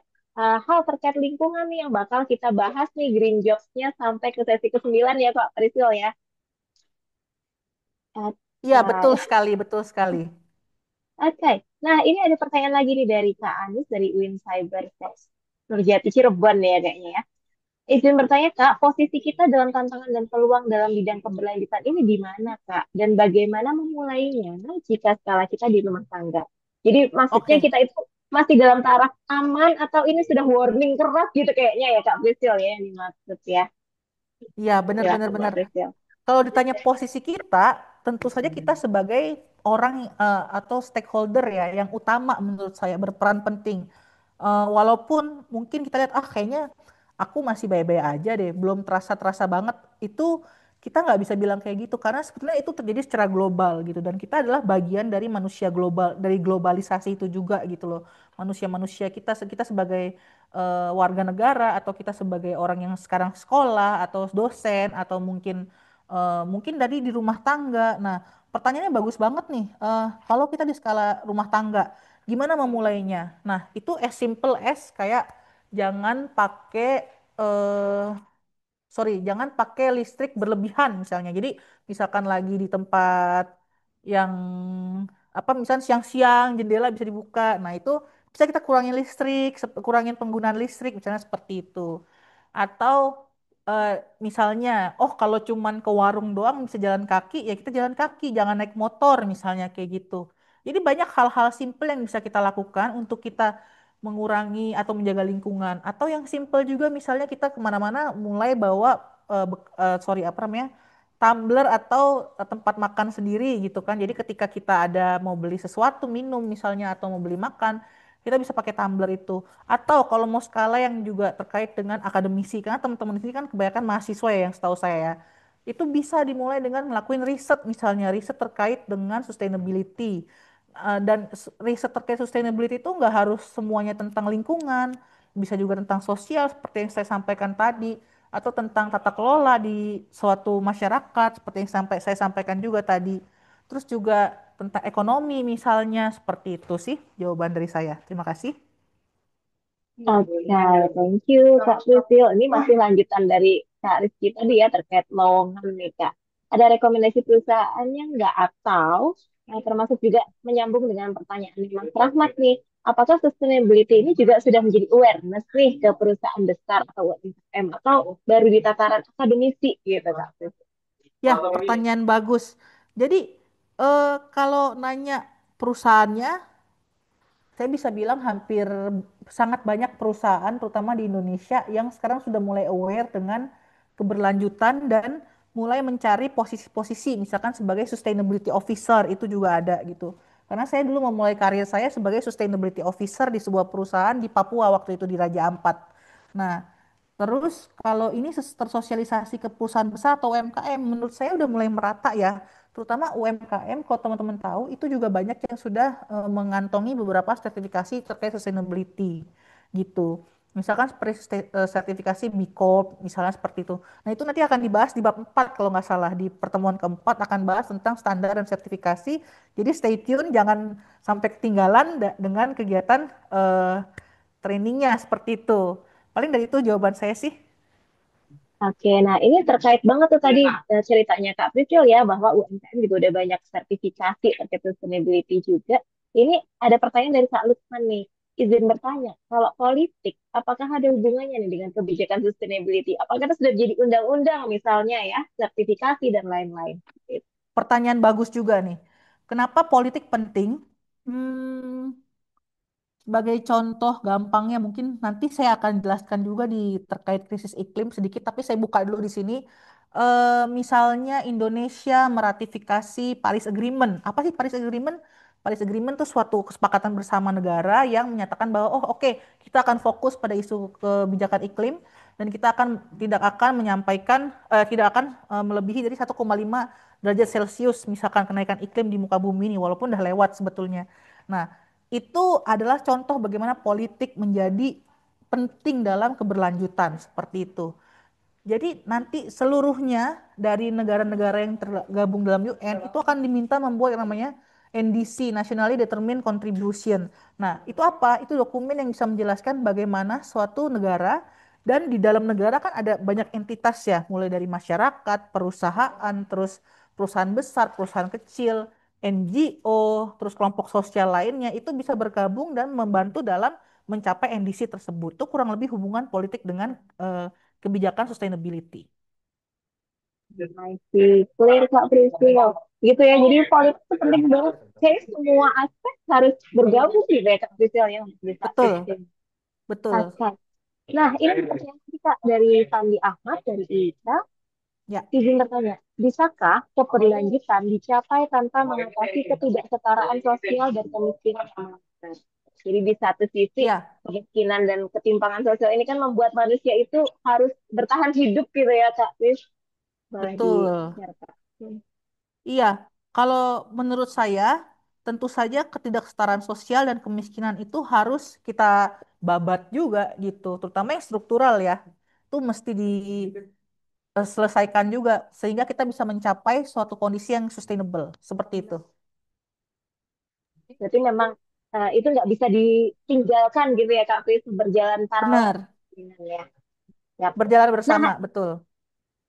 hal terkait lingkungan nih yang bakal kita bahas nih green jobs-nya sampai ke sesi ke-9 ya Kak Priscil ya. Iya, betul Oke. sekali, betul sekali. Oke, nah ini ada pertanyaan lagi nih dari Kak Anis dari Win Cyber Test. Nurjati Cirebon ya kayaknya ya. Izin bertanya Kak, posisi kita dalam tantangan dan peluang dalam bidang keberlanjutan ini di mana Kak? Dan bagaimana memulainya jika skala kita di rumah tangga? Jadi maksudnya Oke, kita itu masih dalam taraf aman atau ini sudah warning keras gitu kayaknya ya Kak Priscil ya yang dimaksud ya. iya benar-benar Silakan Mbak benar. Priscil. Kalau ditanya posisi kita, tentu saja kita sebagai orang atau stakeholder ya yang utama menurut saya berperan penting. Walaupun mungkin kita lihat kayaknya aku masih baik-baik aja deh, belum terasa-terasa banget. Itu kita nggak bisa bilang kayak gitu karena sebetulnya itu terjadi secara global gitu dan kita adalah bagian dari manusia global, dari globalisasi itu juga gitu loh. Manusia-manusia kita sebagai warga negara atau kita sebagai orang yang sekarang sekolah atau dosen atau mungkin dari di rumah tangga. Nah, pertanyaannya bagus banget nih. Kalau kita di skala rumah tangga, gimana memulainya? Nah, itu as simple as kayak jangan pakai eh, jangan pakai listrik berlebihan misalnya. Jadi misalkan lagi di tempat yang apa misalnya siang-siang jendela bisa dibuka. Nah, itu bisa kita kurangin listrik, kurangin penggunaan listrik misalnya seperti itu. Atau eh, misalnya, oh kalau cuman ke warung doang bisa jalan kaki, ya kita jalan kaki, jangan naik motor misalnya kayak gitu. Jadi banyak hal-hal simple yang bisa kita lakukan untuk kita mengurangi atau menjaga lingkungan. Atau yang simple juga misalnya kita kemana-mana mulai bawa apa namanya tumbler atau tempat makan sendiri gitu kan. Jadi ketika kita ada mau beli sesuatu minum misalnya atau mau beli makan, kita bisa pakai tumbler itu. Atau kalau mau skala yang juga terkait dengan akademisi, karena teman-teman di sini kan kebanyakan mahasiswa ya yang setahu saya ya. Itu bisa dimulai dengan melakukan riset misalnya, riset terkait dengan sustainability. Dan riset terkait sustainability itu nggak harus semuanya tentang lingkungan, bisa juga tentang sosial seperti yang saya sampaikan tadi, atau tentang tata kelola di suatu masyarakat seperti yang saya sampaikan juga tadi. Terus juga tentang ekonomi misalnya seperti itu sih jawaban dari saya. Terima kasih. Oke, thank you Kak Priscil. Ini masih lanjutan dari Kak Rizky tadi ya terkait lowongan nih Kak. Ada rekomendasi perusahaannya nggak atau termasuk juga menyambung dengan pertanyaan Mas Rahmat nih. Apakah sustainability ini juga sudah menjadi awareness nih ke perusahaan besar atau UMKM atau baru di tataran akademisi gitu Kak Priscil? Ya, pertanyaan bagus. Jadi kalau nanya perusahaannya, saya bisa bilang hampir sangat banyak perusahaan, terutama di Indonesia, yang sekarang sudah mulai aware dengan keberlanjutan dan mulai mencari posisi-posisi, misalkan sebagai sustainability officer, itu juga ada gitu. Karena saya dulu memulai karir saya sebagai sustainability officer di sebuah perusahaan di Papua waktu itu di Raja Ampat. Nah, terus kalau ini tersosialisasi ke perusahaan besar atau UMKM, menurut saya udah mulai merata ya. Terutama UMKM, kalau teman-teman tahu, itu juga banyak yang sudah mengantongi beberapa sertifikasi terkait sustainability gitu. Misalkan seperti sertifikasi B Corp, misalnya seperti itu. Nah, itu nanti akan dibahas di bab 4 kalau nggak salah. Di pertemuan keempat akan bahas tentang standar dan sertifikasi. Jadi stay tune, jangan sampai ketinggalan dengan kegiatan trainingnya seperti itu. Paling dari itu jawaban saya sih. Oke, nah ini terkait banget tuh tadi ceritanya Kak Priscil ya, bahwa UMKM juga udah banyak sertifikasi terkait sustainability juga. Ini ada pertanyaan dari Kak Lukman nih. Izin bertanya, kalau politik, apakah ada hubungannya nih dengan kebijakan sustainability? Apakah itu sudah jadi undang-undang misalnya ya, sertifikasi dan lain-lain? Pertanyaan bagus juga nih. Kenapa politik penting? Hmm, Sebagai contoh gampangnya mungkin nanti saya akan jelaskan juga di terkait krisis iklim sedikit, tapi saya buka dulu di sini. Misalnya Indonesia meratifikasi Paris Agreement. Apa sih Paris Agreement? Paris Agreement itu suatu kesepakatan bersama negara yang menyatakan bahwa oh oke, kita akan fokus pada isu kebijakan iklim dan kita tidak akan menyampaikan tidak akan melebihi dari 1,5 derajat Celcius misalkan kenaikan iklim di muka bumi ini walaupun udah lewat sebetulnya. Nah, itu adalah contoh bagaimana politik menjadi penting dalam keberlanjutan seperti itu. Jadi nanti seluruhnya dari negara-negara yang tergabung dalam UN itu akan diminta membuat yang namanya NDC, Nationally Determined Contribution. Nah, itu apa? Itu dokumen yang bisa menjelaskan bagaimana suatu negara dan di dalam negara kan ada banyak entitas ya, mulai dari masyarakat, perusahaan, terus perusahaan besar, perusahaan kecil, NGO, terus kelompok sosial lainnya itu bisa bergabung dan membantu dalam mencapai NDC tersebut. Itu kurang lebih hubungan politik dengan kebijakan sustainability. I see. Clear Kak Priscil. Gitu ya, jadi politik itu penting banget. Kayak semua aspek harus bergabung gitu ya Kak Priscil ya untuk bisa Betul, efisien. betul. Oke. Nah, ini pertanyaan kita dari Sandi Ahmad dari IITA. Ya. Izin bertanya, bisakah keberlanjutan dicapai tanpa mengatasi ketidaksetaraan sosial dan kemiskinan yang mengancam? Jadi di satu sisi Ya, kemiskinan dan ketimpangan sosial ini kan membuat manusia itu harus bertahan hidup gitu ya Kak Pris. Boleh betul. di-share Kak? Iya, kalau menurut saya tentu saja ketidaksetaraan sosial dan kemiskinan itu harus kita babat juga gitu, terutama yang struktural ya. Itu mesti diselesaikan juga sehingga kita bisa mencapai suatu kondisi yang sustainable seperti itu. Berarti memang itu nggak bisa ditinggalkan gitu ya Kak Pris, berjalan paralel Benar, ya. Yap. berjalan Nah, bersama, betul.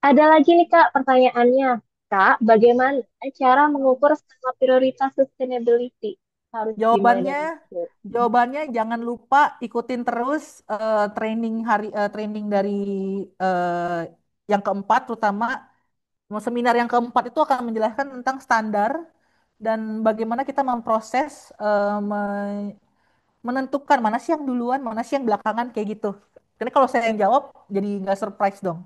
ada lagi nih Kak pertanyaannya. Kak, bagaimana cara mengukur skala prioritas sustainability? Harus gimana Jawabannya, nih? jawabannya jangan lupa ikutin terus training dari eh, yang keempat, terutama seminar yang keempat itu akan menjelaskan tentang standar dan bagaimana kita memproses menentukan mana sih yang duluan, mana sih yang belakangan kayak gitu. Karena kalau saya yang jawab, jadi nggak surprise dong.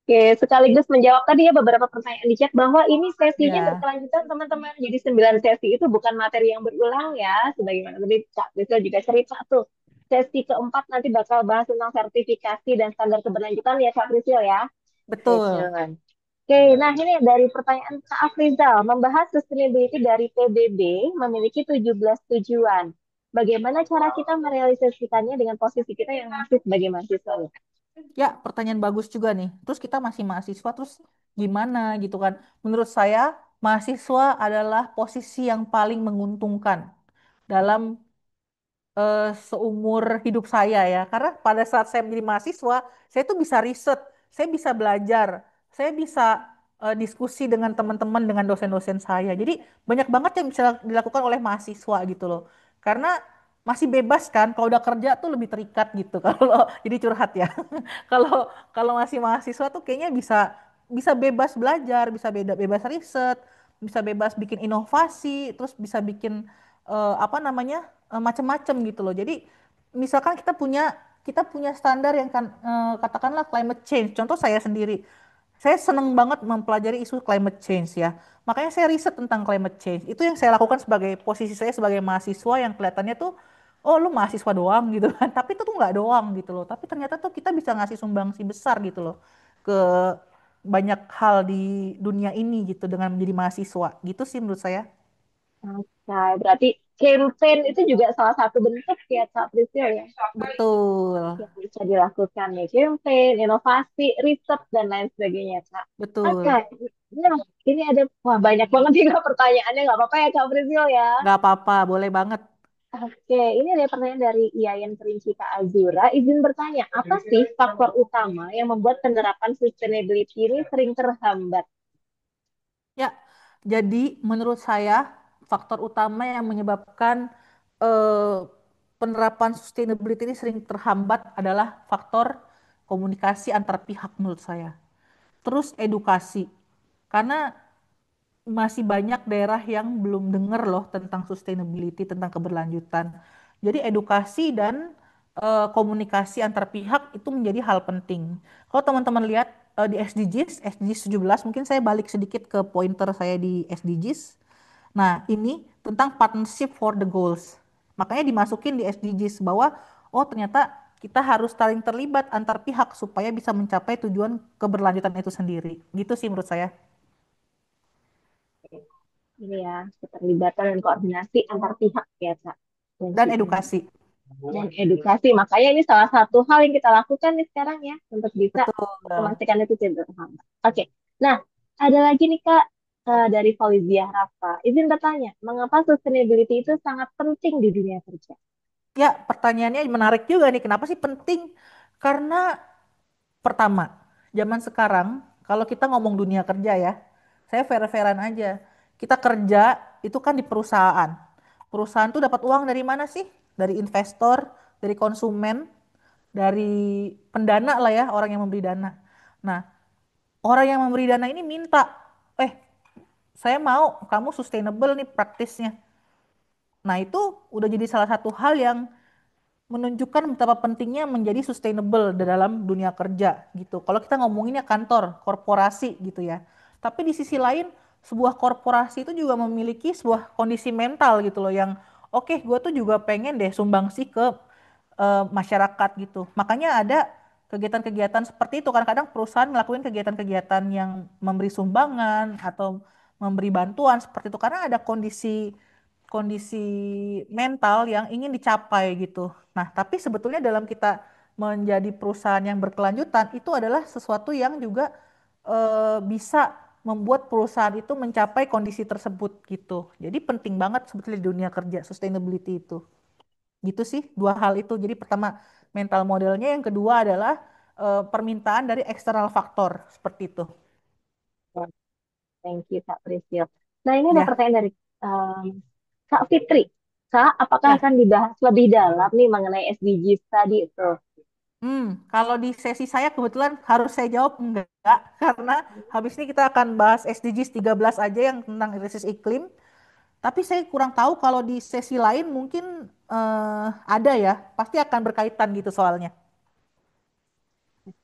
Oke, sekaligus menjawab tadi ya beberapa pertanyaan di chat bahwa ini sesinya Ya, berkelanjutan teman-teman. Jadi 9 sesi itu bukan materi yang berulang ya, sebagaimana tadi Kak Rizal juga cerita tuh. Sesi keempat nanti bakal bahas tentang sertifikasi dan standar keberlanjutan ya Kak Rizal ya. Oke, betul. silakan. Oke, nah ini dari pertanyaan Kak Afrizal, membahas sustainability dari PBB memiliki 17 tujuan. Bagaimana cara kita merealisasikannya dengan posisi kita yang masih sebagai mahasiswa? Ya, pertanyaan bagus juga nih. Terus kita masih mahasiswa, terus gimana gitu kan? Menurut saya, mahasiswa adalah posisi yang paling menguntungkan dalam seumur hidup saya ya. Karena pada saat saya menjadi mahasiswa, saya tuh bisa riset, saya bisa belajar, saya bisa diskusi dengan teman-teman, dengan dosen-dosen saya. Jadi banyak banget yang bisa dilakukan oleh mahasiswa gitu loh. Karena masih bebas kan, kalau udah kerja tuh lebih terikat gitu. Kalau jadi curhat ya. Kalau kalau masih mahasiswa tuh kayaknya bisa bisa bebas belajar, bisa bebas riset, bisa bebas bikin inovasi, terus bisa bikin apa namanya macam-macam gitu loh. Jadi misalkan kita punya standar yang kan katakanlah climate change. Contoh saya sendiri, saya seneng banget mempelajari isu climate change ya. Makanya saya riset tentang climate change. Itu yang saya lakukan sebagai posisi saya sebagai mahasiswa yang kelihatannya tuh, oh lu mahasiswa doang gitu kan. Tapi itu tuh nggak doang gitu loh. Tapi ternyata tuh kita bisa ngasih sumbangsi besar gitu loh ke banyak hal di dunia ini gitu dengan menjadi mahasiswa. Gitu sih menurut saya. Oke, berarti campaign itu juga salah satu bentuk ya Kak Priscil ya Betul, yang bisa dilakukan nih, campaign, inovasi, riset dan lain sebagainya Kak. Oke, betul. nah ini ada wah banyak banget nih Kak pertanyaannya, nggak apa-apa ya Kak Priscil ya. Nggak apa-apa, boleh banget. Oke, ini ada pertanyaan dari Iyayan Kerinci Kak Azura. Izin bertanya, apa sih faktor utama yang membuat penerapan sustainability ini sering terhambat? Ya, jadi menurut saya faktor utama yang menyebabkan eh, penerapan sustainability ini sering terhambat adalah faktor komunikasi antar pihak menurut saya. Terus edukasi. Karena masih banyak daerah yang belum dengar loh tentang sustainability, tentang keberlanjutan. Jadi edukasi dan komunikasi antar pihak itu menjadi hal penting. Kalau teman-teman lihat di SDGs 17, mungkin saya balik sedikit ke pointer saya di SDGs. Nah, ini tentang partnership for the goals. Makanya dimasukin di SDGs bahwa oh ternyata kita harus saling terlibat antar pihak supaya bisa mencapai tujuan keberlanjutan itu sendiri. Gitu sih menurut saya. Ini ya, keterlibatan dan koordinasi antar pihak ya Kak. Dan edukasi. Dan edukasi. Makanya ini salah satu hal yang kita lakukan nih sekarang ya, untuk bisa Betul. memastikan itu tidak terhambat. Oke, nah ada lagi nih Kak, dari Fauzia Rafa. Izin bertanya, mengapa sustainability itu sangat penting di dunia kerja? Ya, pertanyaannya menarik juga nih. Kenapa sih penting? Karena pertama, zaman sekarang kalau kita ngomong dunia kerja ya, saya fair-fairan aja. Kita kerja itu kan di perusahaan. Perusahaan tuh dapat uang dari mana sih? Dari investor, dari konsumen, dari pendana lah ya, orang yang memberi dana. Nah, orang yang memberi dana ini minta, eh saya mau kamu sustainable nih praktisnya. Nah, itu udah jadi salah satu hal yang menunjukkan betapa pentingnya menjadi sustainable di dalam dunia kerja gitu. Kalau kita ngomonginnya kantor, korporasi gitu ya. Tapi di sisi lain, sebuah korporasi itu juga memiliki sebuah kondisi mental gitu loh yang oke, gue tuh juga pengen deh sumbangsi ke masyarakat gitu. Makanya ada kegiatan-kegiatan seperti itu. Kadang-kadang perusahaan melakukan kegiatan-kegiatan yang memberi sumbangan atau memberi bantuan seperti itu karena ada kondisi kondisi mental yang ingin dicapai gitu. Nah, tapi sebetulnya dalam kita menjadi perusahaan yang berkelanjutan itu adalah sesuatu yang juga bisa membuat perusahaan itu mencapai kondisi tersebut gitu. Jadi penting banget sebetulnya di dunia kerja sustainability itu. Gitu sih dua hal itu. Jadi pertama mental modelnya, yang kedua adalah permintaan dari eksternal faktor seperti itu. Thank you Kak Priscil. Nah ini ada Ya, pertanyaan dari Kak Fitri. Kak, apakah ya. akan dibahas lebih dalam nih mengenai SDGs tadi itu? Kalau di sesi saya kebetulan harus saya jawab enggak karena habis ini kita akan bahas SDGs 13 aja yang tentang krisis iklim. Tapi saya kurang tahu kalau di sesi lain mungkin ada ya, pasti akan berkaitan gitu soalnya.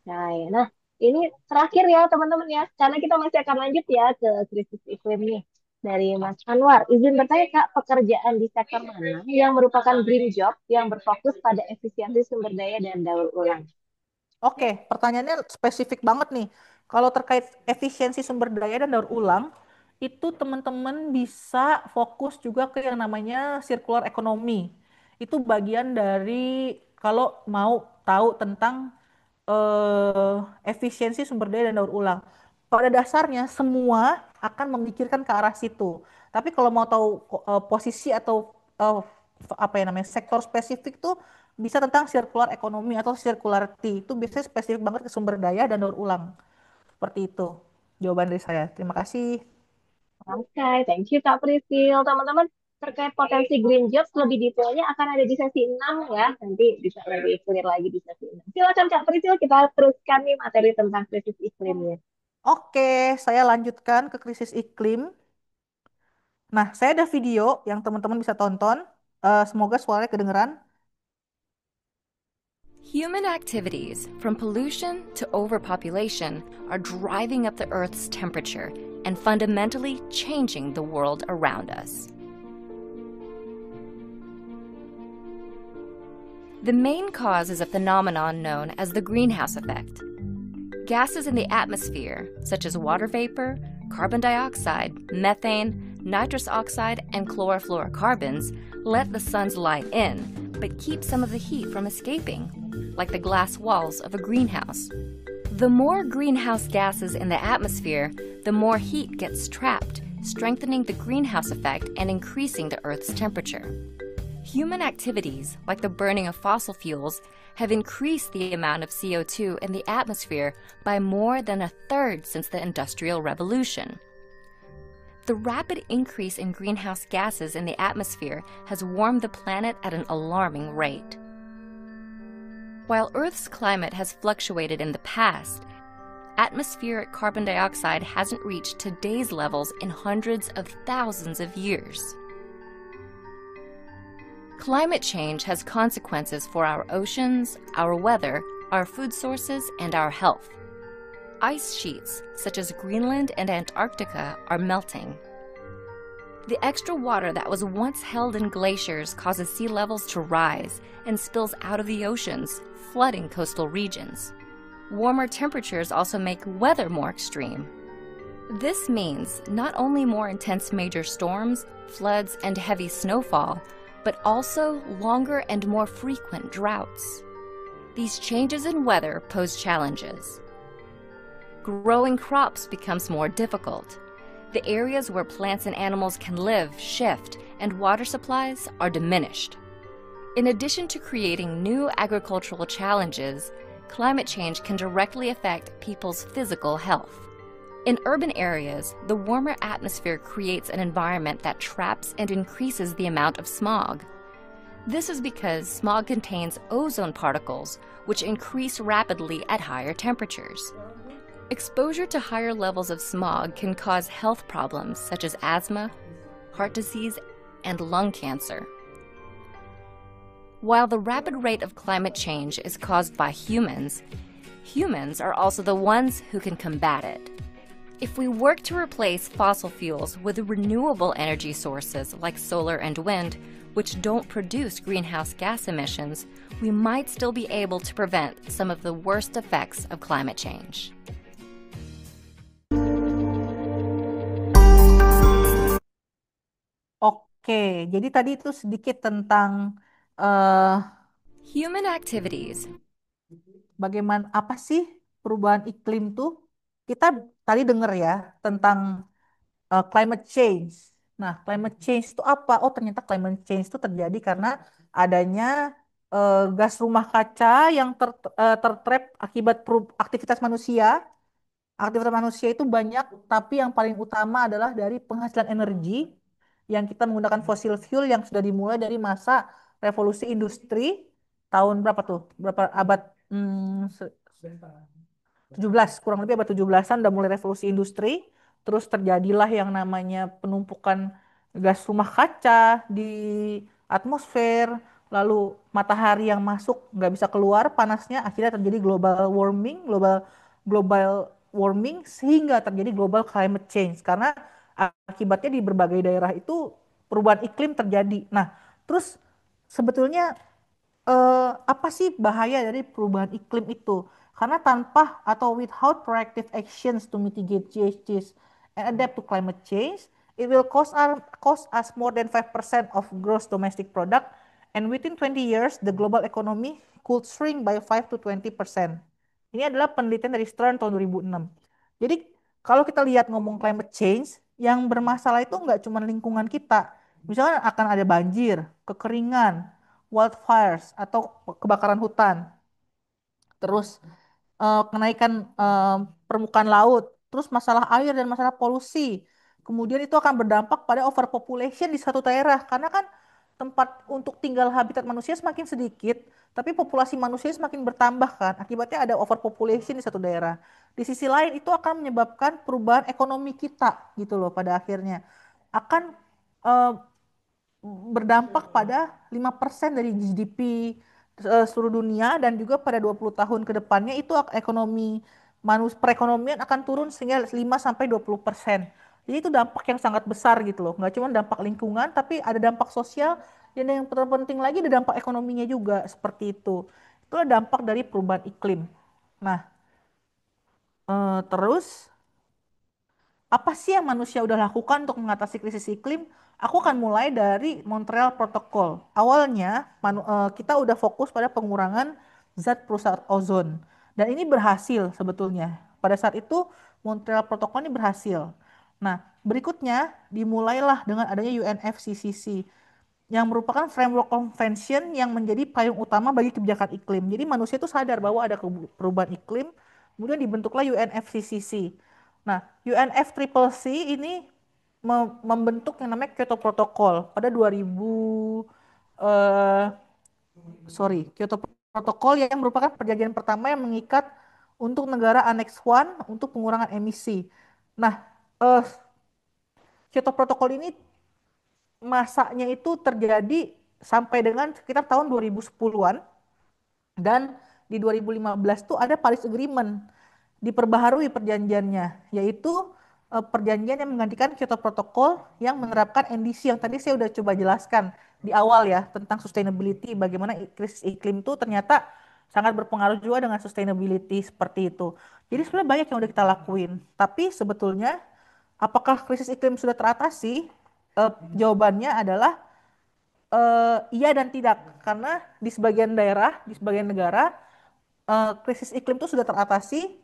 Nah, ya. Nah, ini terakhir ya teman-teman ya, karena kita masih akan lanjut ya ke krisis iklim nih. Dari Mas Anwar, izin bertanya Kak, pekerjaan di sektor mana yang merupakan green job yang berfokus pada efisiensi sumber daya dan daur ulang? Oke, pertanyaannya spesifik banget nih. Kalau terkait efisiensi sumber daya dan daur ulang, itu teman-teman bisa fokus juga ke yang namanya circular economy. Itu bagian dari kalau mau tahu tentang efisiensi sumber daya dan daur ulang. Pada dasarnya semua akan memikirkan ke arah situ. Tapi kalau mau tahu posisi atau apa ya namanya sektor spesifik tuh bisa tentang circular economy atau circularity. Itu biasanya spesifik banget ke sumber daya dan daur ulang. Seperti itu. Jawaban dari saya. Terima kasih. Oke, thank you Kak Priscil. Teman-teman, terkait potensi green jobs lebih detailnya akan ada di sesi 6 ya. Nanti bisa lebih clear lagi di sesi 6. Silakan Kak Priscil, kita teruskan nih materi tentang krisis iklimnya. Oke, saya lanjutkan ke krisis iklim. Nah, saya ada video yang teman-teman bisa tonton. Semoga suaranya kedengeran. Human activities, from pollution to overpopulation, are driving up the Earth's temperature and fundamentally changing the world around us. The main cause is a phenomenon known as the greenhouse effect. Gases in the atmosphere, such as water vapor, carbon dioxide, methane, nitrous oxide, and chlorofluorocarbons let the sun's light in, but keep some of the heat from escaping, like the glass walls of a greenhouse. The more greenhouse gases in the atmosphere, the more heat gets trapped, strengthening the greenhouse effect and increasing the Earth's temperature. Human activities, like the burning of fossil fuels, have increased the amount of CO2 in the atmosphere by more than a third since the Industrial Revolution. The rapid increase in greenhouse gases in the atmosphere has warmed the planet at an alarming rate. While Earth's climate has fluctuated in the past, atmospheric carbon dioxide hasn't reached today's levels in hundreds of thousands of years. Climate change has consequences for our oceans, our weather, our food sources, and our health. Ice sheets, such as Greenland and Antarctica, are melting. The extra water that was once held in glaciers causes sea levels to rise and spills out of the oceans, flooding coastal regions. Warmer temperatures also make weather more extreme. This means not only more intense major storms, floods, and heavy snowfall, but also longer and more frequent droughts. These changes in weather pose challenges. Growing crops becomes more difficult. The areas where plants and animals can live shift, and water supplies are diminished. In addition to creating new agricultural challenges, climate change can directly affect people's physical health. In urban areas, the warmer atmosphere creates an environment that traps and increases the amount of smog. This is because smog contains ozone particles, which increase rapidly at higher temperatures. Exposure to higher levels of smog can cause health problems such as asthma, heart disease, and lung cancer. While the rapid rate of climate change is caused by humans, humans are also the ones who can combat it. If we work to replace fossil fuels with renewable energy sources like solar and wind, which don't produce greenhouse gas emissions, we might still be able to prevent some of the worst effects of climate change. Oke, jadi tadi itu sedikit tentang eh, Human activities. bagaimana apa sih perubahan iklim tuh? Kita tadi dengar ya tentang climate change. Nah, climate change itu apa? Oh, ternyata climate change itu terjadi karena adanya gas rumah kaca yang tertrap akibat aktivitas manusia. Aktivitas manusia itu banyak, tapi yang paling utama adalah dari penghasilan energi yang kita menggunakan fossil fuel yang sudah dimulai dari masa revolusi industri tahun berapa tuh? Berapa abad? 17, kurang lebih abad 17-an udah mulai revolusi industri, terus terjadilah yang namanya penumpukan gas rumah kaca di atmosfer, lalu matahari yang masuk nggak bisa keluar panasnya, akhirnya terjadi global warming sehingga terjadi global climate change karena akibatnya di berbagai daerah itu perubahan iklim terjadi. Nah, terus sebetulnya apa sih bahaya dari perubahan iklim itu? Karena tanpa atau without proactive actions to mitigate changes and adapt to climate change, it will cost us more than 5% of gross domestic product, and within 20 years, the global economy could shrink by 5 to 20%. Ini adalah penelitian dari Stern tahun 2006. Jadi kalau kita lihat ngomong climate change, yang bermasalah itu nggak cuma lingkungan kita. Misalnya akan ada banjir, kekeringan, wildfires atau kebakaran hutan. Terus kenaikan permukaan laut, terus masalah air dan masalah polusi. Kemudian itu akan berdampak pada overpopulation di satu daerah karena kan tempat untuk tinggal habitat manusia semakin sedikit, tapi populasi manusia semakin bertambah kan. Akibatnya ada overpopulation di satu daerah. Di sisi lain itu akan menyebabkan perubahan ekonomi kita gitu loh pada akhirnya. Akan eh, berdampak pada 5% dari GDP seluruh dunia dan juga pada 20 tahun ke depannya itu perekonomian akan turun sehingga 5 sampai 20%. Jadi itu dampak yang sangat besar gitu loh. Nggak cuma dampak lingkungan tapi ada dampak sosial dan yang terpenting lagi ada dampak ekonominya juga seperti itu. Itulah dampak dari perubahan iklim. Nah, terus apa sih yang manusia udah lakukan untuk mengatasi krisis iklim? Aku akan mulai dari Montreal Protocol. Awalnya kita udah fokus pada pengurangan zat perusak ozon. Dan ini berhasil sebetulnya. Pada saat itu Montreal Protocol ini berhasil. Nah, berikutnya dimulailah dengan adanya UNFCCC yang merupakan framework convention yang menjadi payung utama bagi kebijakan iklim. Jadi manusia itu sadar bahwa ada perubahan iklim, kemudian dibentuklah UNFCCC. Nah, UNFCCC ini membentuk yang namanya Kyoto Protocol pada 2000 eh Kyoto Protocol yang merupakan perjanjian pertama yang mengikat untuk negara Annex 1 untuk pengurangan emisi. Nah, eh, Kyoto Protocol ini masanya itu terjadi sampai dengan sekitar tahun 2010-an dan di 2015 tuh ada Paris Agreement diperbaharui perjanjiannya, yaitu perjanjian yang menggantikan Kyoto Protocol yang menerapkan NDC yang tadi saya udah coba jelaskan di awal ya tentang sustainability, bagaimana krisis iklim itu ternyata sangat berpengaruh juga dengan sustainability seperti itu. Jadi sebenarnya banyak yang udah kita lakuin, tapi sebetulnya apakah krisis iklim sudah teratasi? Jawabannya adalah iya dan tidak, karena di sebagian daerah, di sebagian negara krisis iklim itu sudah teratasi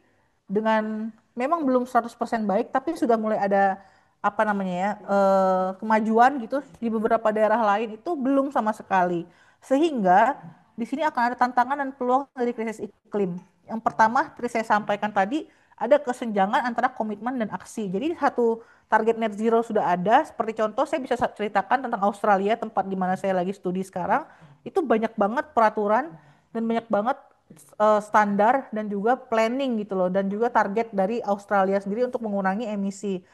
dengan memang belum 100% baik, tapi sudah mulai ada apa namanya ya kemajuan gitu. Di beberapa daerah lain itu belum sama sekali. Sehingga di sini akan ada tantangan dan peluang dari krisis iklim. Yang pertama, seperti saya sampaikan tadi, ada kesenjangan antara komitmen dan aksi. Jadi satu target net zero sudah ada. Seperti contoh, saya bisa ceritakan tentang Australia, tempat di mana saya lagi studi sekarang. Itu banyak banget peraturan dan banyak banget standar dan juga planning gitu loh, dan juga target dari Australia sendiri untuk mengurangi emisi.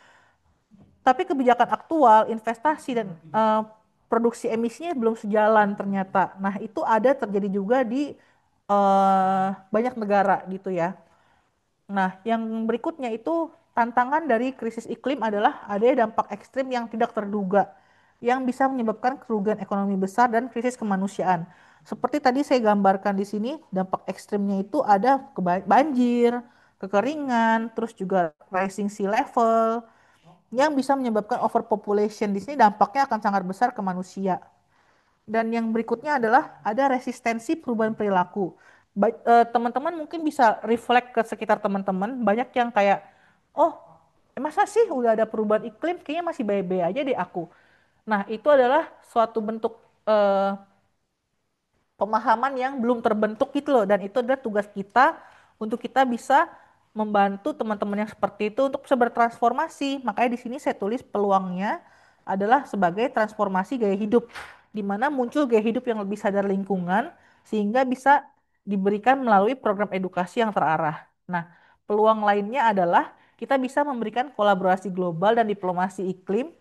Tapi kebijakan aktual, investasi dan produksi emisinya belum sejalan ternyata. Nah, itu ada terjadi juga di banyak negara gitu ya. Nah, yang berikutnya itu tantangan dari krisis iklim adalah adanya dampak ekstrim yang tidak terduga yang bisa menyebabkan kerugian ekonomi besar dan krisis kemanusiaan. Seperti tadi saya gambarkan di sini, dampak ekstrimnya itu ada banjir, kekeringan, terus juga rising sea level yang bisa menyebabkan overpopulation. Di sini dampaknya akan sangat besar ke manusia. Dan yang berikutnya adalah ada resistensi perubahan perilaku. Teman-teman mungkin bisa reflect ke sekitar teman-teman. Banyak yang kayak, oh masa sih udah ada perubahan iklim, kayaknya masih baik-baik aja deh aku. Nah, itu adalah suatu bentuk eh, pemahaman yang belum terbentuk gitu loh. Dan itu adalah tugas kita untuk kita bisa membantu teman-teman yang seperti itu untuk bisa bertransformasi. Makanya di sini saya tulis peluangnya adalah sebagai transformasi gaya hidup, di mana muncul gaya hidup yang lebih sadar lingkungan sehingga bisa diberikan melalui program edukasi yang terarah. Nah, peluang lainnya adalah kita bisa memberikan kolaborasi global dan diplomasi iklim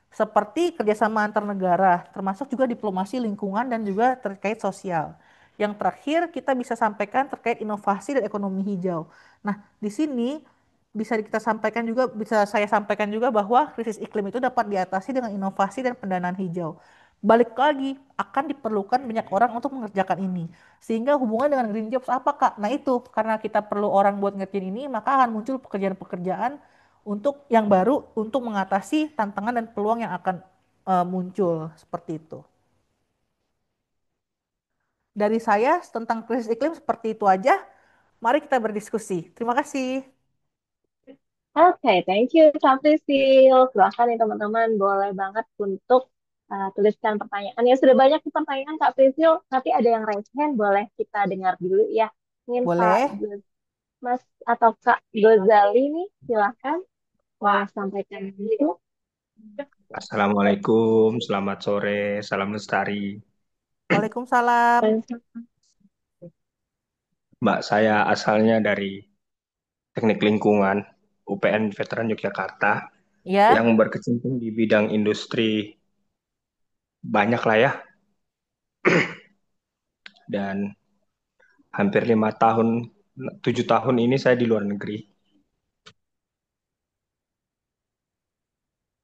seperti kerjasama antar negara, termasuk juga diplomasi lingkungan dan juga terkait sosial. Yang terakhir, kita bisa sampaikan terkait inovasi dan ekonomi hijau. Nah, di sini bisa saya sampaikan juga bahwa krisis iklim itu dapat diatasi dengan inovasi dan pendanaan hijau. Balik lagi, akan diperlukan banyak orang untuk mengerjakan ini. Sehingga hubungan dengan green jobs apa, Kak? Nah itu, karena kita perlu orang buat ngerjain ini, maka akan muncul pekerjaan-pekerjaan untuk yang baru untuk mengatasi tantangan dan peluang yang akan muncul seperti itu. Dari saya tentang krisis iklim seperti itu aja. Mari kita berdiskusi. Terima kasih. Oke, thank you Kak Prisil. Silahkan nih teman-teman, boleh banget untuk tuliskan pertanyaan. Ya sudah banyak nih pertanyaan Kak Prisil, tapi ada yang raise hand, boleh kita dengar dulu ya. Ingin Pak Boleh. Mas atau Kak Gozali nih, silahkan. Boleh sampaikan dulu. Assalamualaikum, selamat sore, salam lestari. Waalaikumsalam. Mbak, saya asalnya dari Teknik Lingkungan UPN Veteran Yogyakarta Ya. yang berkecimpung di bidang industri banyak lah ya. Dan hampir 7 tahun ini saya di luar negeri.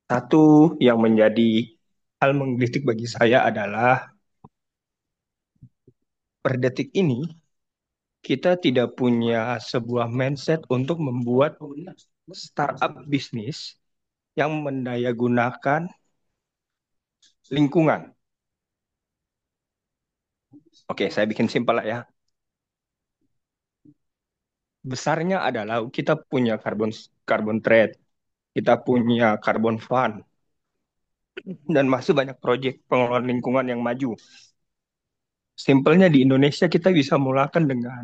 Satu yang menjadi hal menggelitik bagi saya adalah per detik ini kita tidak punya sebuah mindset untuk membuat startup bisnis yang mendayagunakan lingkungan. Oke, saya bikin simpel lah ya. Besarnya adalah kita punya carbon trade, kita punya carbon fund, dan masih banyak proyek pengelolaan lingkungan yang maju. Simpelnya di Indonesia kita bisa mulakan dengan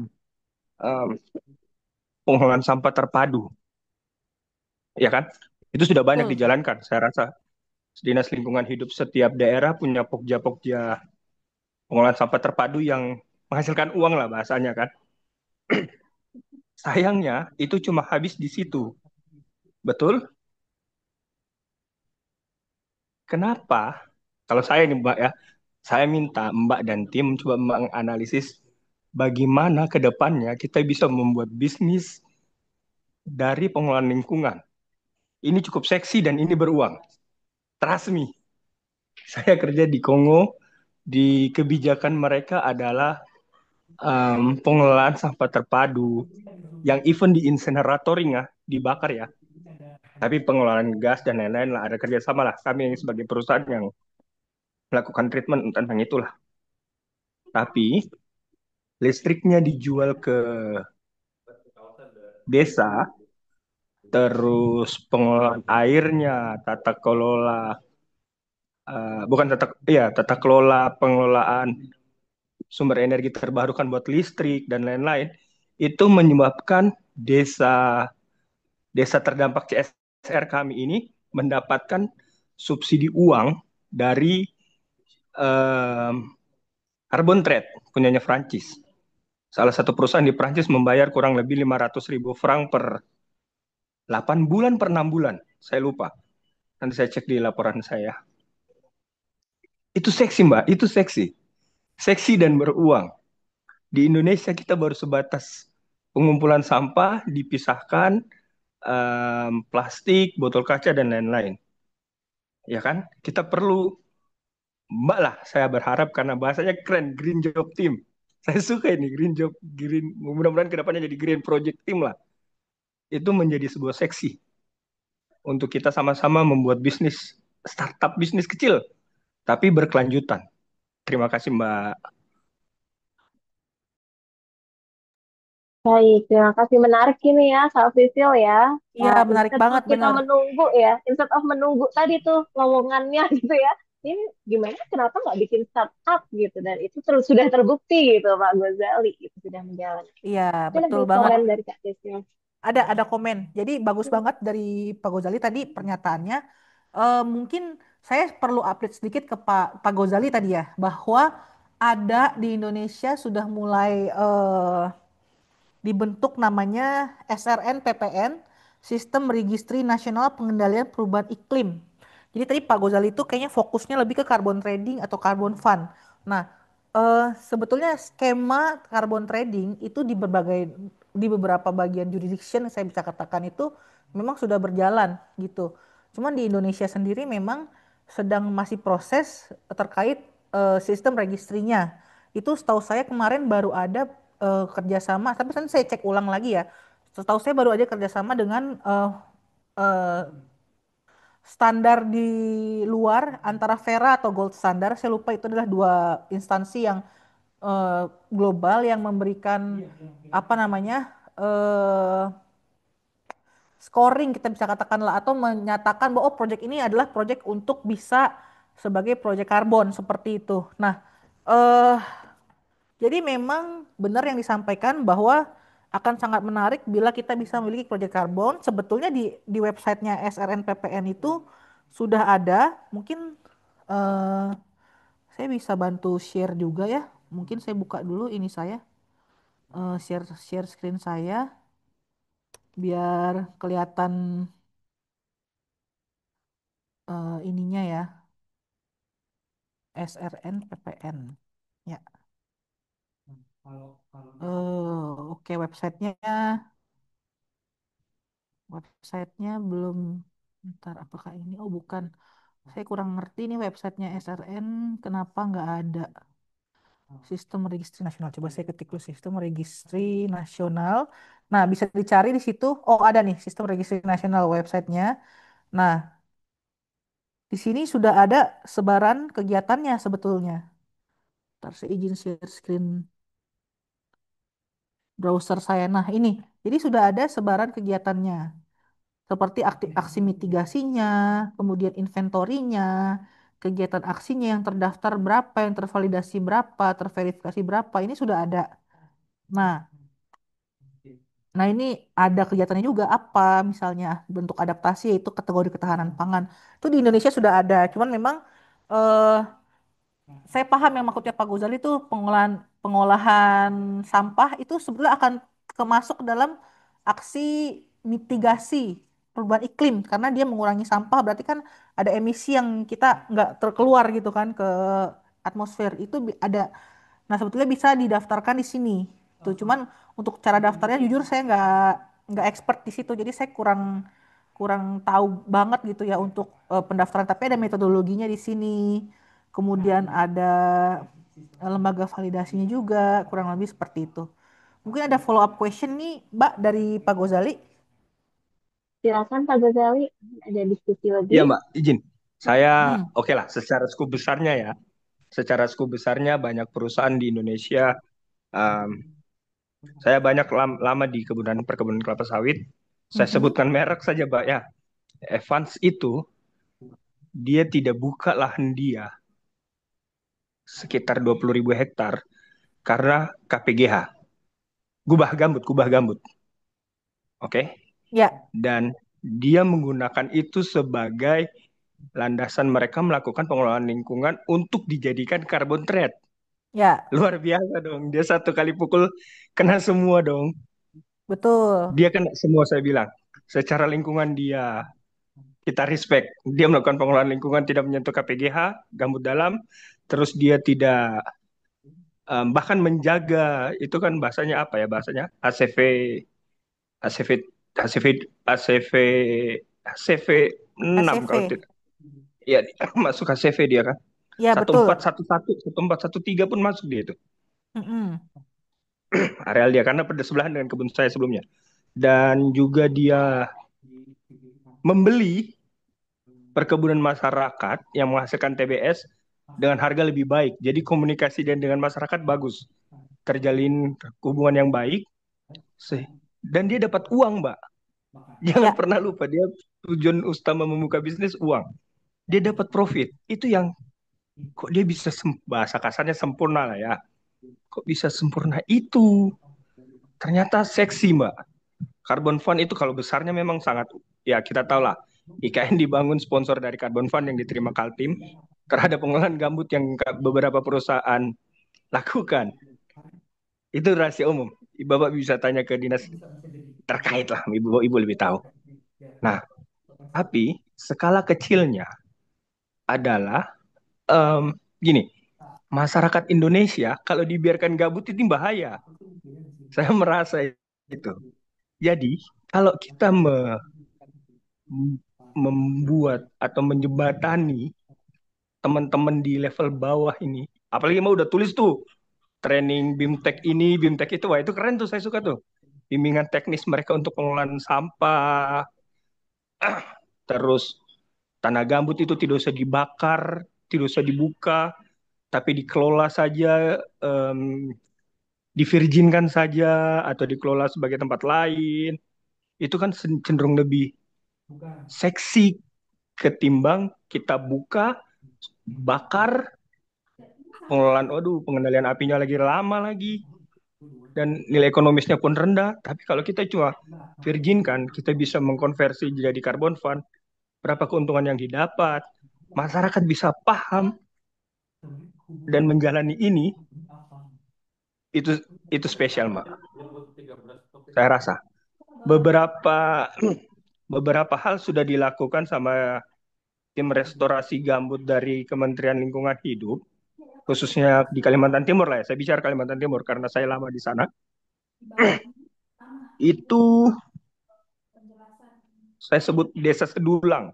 um, pengelolaan sampah terpadu, ya kan? Itu sudah banyak Betul. dijalankan. Saya rasa Dinas Lingkungan Hidup setiap daerah punya pokja-pokja pengelolaan sampah terpadu yang menghasilkan uang lah bahasanya kan. Sayangnya itu cuma habis di situ. Betul? Kenapa? Kalau saya nih Mbak ya, saya minta Mbak dan tim coba menganalisis bagaimana ke depannya kita bisa membuat bisnis dari pengelolaan lingkungan. Ini cukup seksi dan ini beruang. Trust me. Saya kerja di Kongo, di kebijakan mereka adalah pengelolaan sampah terpadu yang even di incinerating ya, dibakar ya. Tapi pengelolaan gas dan lain-lain lah ada kerjasama lah. Kami sebagai perusahaan yang melakukan treatment tentang itulah. Tapi listriknya dijual ke desa, terus pengelolaan airnya, tata kelola, bukan tata kelola pengelolaan sumber energi terbarukan buat listrik dan lain-lain, itu menyebabkan desa desa terdampak CSR kami ini mendapatkan subsidi uang dari carbon trade punyanya Prancis. Salah satu perusahaan di Prancis membayar kurang lebih 500.000 franc per 8 bulan per 6 bulan. Saya lupa. Nanti saya cek di laporan saya. Itu seksi, Mbak. Itu seksi. Seksi dan beruang. Di Indonesia kita baru sebatas pengumpulan sampah, dipisahkan, plastik, botol kaca, dan lain-lain. Ya kan? Kita perlu, Mbak lah, saya berharap karena bahasanya keren, Green Job Team. Saya suka ini, Green Job, Green, mudah-mudahan kedepannya jadi Green Project Team lah. Itu menjadi sebuah seksi untuk kita sama-sama membuat bisnis, startup bisnis kecil, tapi berkelanjutan. Terima kasih Mbak. Baik, terima kasih. Menarik ini ya, Kak Sisil ya. Iya, menarik Instead of banget, kita benar. menunggu ya, instead of menunggu tadi tuh ngomongannya gitu ya. Ini gimana, kenapa nggak bikin startup gitu. Dan itu terus sudah terbukti gitu Pak Gozali. Itu sudah menjalankan. Iya, betul Silahkan banget. komen dari Kak Sisil. Ada komen. Jadi bagus banget dari Pak Gozali tadi pernyataannya. Mungkin saya perlu update sedikit ke Pak Gozali tadi ya, bahwa ada di Indonesia sudah mulai dibentuk namanya SRN PPN, Sistem Registry Nasional Pengendalian Perubahan Iklim. Jadi tadi Pak Gozali itu kayaknya fokusnya lebih ke carbon trading atau carbon fund. Nah, sebetulnya skema carbon trading itu di beberapa bagian jurisdiction saya bisa katakan itu memang sudah berjalan gitu. Cuman di Indonesia sendiri memang sedang masih proses terkait sistem registrinya. Itu setahu saya kemarin baru ada kerjasama, tapi kan saya cek ulang lagi ya. Setahu saya baru aja kerjasama dengan eh, standar di luar antara Vera atau Gold Standard. Saya lupa itu adalah dua instansi yang global yang memberikan apa namanya scoring kita bisa katakanlah atau menyatakan bahwa oh project ini adalah project untuk bisa sebagai project karbon seperti itu. Nah, eh jadi memang benar yang disampaikan bahwa akan sangat menarik bila kita bisa memiliki proyek karbon. Sebetulnya di websitenya SRNPPN itu sudah ada. Mungkin eh, saya bisa bantu share juga ya. Mungkin saya buka dulu ini saya share share screen saya biar kelihatan ininya ya SRNPPN. Ya. Oke websitenya belum. Ntar apakah ini? Oh bukan. Saya kurang ngerti nih websitenya SRN. Kenapa nggak ada sistem registry nasional? Coba saya ketik dulu sistem registry nasional. Nah bisa dicari di situ. Oh ada nih sistem registry nasional websitenya. Nah Di sini sudah ada sebaran kegiatannya sebetulnya. Ntar saya izin share screen browser saya. Nah, ini. Jadi sudah ada sebaran kegiatannya. Seperti aksi mitigasinya, kemudian inventorinya, kegiatan aksinya yang terdaftar berapa, yang tervalidasi berapa, terverifikasi berapa, ini sudah ada. Nah, ini ada kegiatannya juga apa, misalnya bentuk adaptasi yaitu kategori ketahanan pangan. Itu di Indonesia sudah ada, cuman memang eh, saya paham yang maksudnya Pak Gozali itu pengolahan sampah itu sebenarnya akan kemasuk dalam aksi mitigasi perubahan iklim karena dia mengurangi sampah berarti kan ada emisi yang kita nggak terkeluar gitu kan ke atmosfer itu ada. Nah, sebetulnya bisa didaftarkan di sini. Tuh, cuman untuk cara daftarnya jujur saya nggak expert di situ. Jadi saya kurang kurang tahu banget gitu ya untuk pendaftaran. Tapi ada metodologinya di sini. Kemudian ada lembaga validasinya juga, kurang lebih seperti itu. Mungkin ada follow up question nih, Mbak dari Pak Gozali. Silakan Pak Ghazali, ada diskusi Iya lebih. Mbak, izin. Saya Hmm. oke lah, secara skup besarnya ya. Secara skup besarnya banyak perusahaan di Indonesia. em, saya banyak lama di perkebunan kelapa sawit. Saya Mhm. sebutkan merek saja, Mbak ya. Evans itu dia tidak buka lahan dia sekitar 20.000 hektar karena KPGH, kubah gambut, oke? Ya, Dan dia menggunakan itu sebagai landasan mereka melakukan pengelolaan lingkungan untuk dijadikan carbon trade. ya, Luar biasa dong, dia satu kali pukul kena semua dong. betul. Dia kena semua saya bilang. Secara lingkungan dia kita respect. Dia melakukan pengelolaan lingkungan tidak menyentuh KPGH, gambut dalam, terus dia tidak bahkan menjaga itu kan bahasanya apa ya bahasanya ACV ACV ACV ACV ACV 6 kalau ACV. tidak ya masuk ACV dia kan Ya, betul. 1411 1413 pun masuk dia itu Mm-mm. areal dia karena bersebelahan dengan kebun saya sebelumnya dan juga dia membeli perkebunan masyarakat yang menghasilkan TBS dengan harga lebih baik jadi komunikasi dan dengan masyarakat bagus terjalin hubungan yang baik dan dia dapat uang, Mbak. Jangan Ya, pernah lupa dia tujuan utama membuka bisnis uang. Dia dapat profit. Itu yang kok dia bisa bahasa kasarnya sempurna lah ya. Kok bisa sempurna itu? Ternyata seksi, Mbak. Carbon Fund itu kalau besarnya memang sangat ya kita tahu lah. IKN dibangun sponsor dari Carbon Fund yang diterima Kaltim terhadap pengolahan gambut yang beberapa perusahaan lakukan. Itu rahasia umum. Bapak bisa tanya ke dinas terkait lah, ibu lebih tahu. Nah, tapi skala kecilnya adalah gini, masyarakat Indonesia kalau dibiarkan gabut itu bahaya. Saya merasa itu. Jadi kalau kita membuat atau menjembatani teman-teman di level bawah ini, apalagi mau udah tulis tuh training BIMTEK ini, BIMTEK itu, wah itu keren tuh, saya suka tuh. Bimbingan teknis mereka untuk pengelolaan sampah, terus tanah gambut itu tidak usah dibakar, tidak usah dibuka, tapi dikelola saja, divirginkan saja, atau dikelola sebagai tempat lain. Itu kan cenderung lebih seksi ketimbang kita buka, bakar, pengelolaan, waduh, pengendalian apinya lagi lama lagi, dan nilai ekonomisnya pun rendah. Tapi kalau kita cuma virginkan, kita bisa mengkonversi jadi carbon fund, berapa keuntungan yang didapat, masyarakat bisa paham dan menjalani ini, itu spesial, Mbak. Saya rasa beberapa hal sudah dilakukan sama tim restorasi gambut dari Kementerian Lingkungan Hidup, khususnya di Kalimantan Timur lah ya. Saya bicara Kalimantan Timur karena saya lama di sana. Itu saya sebut Desa Sedulang.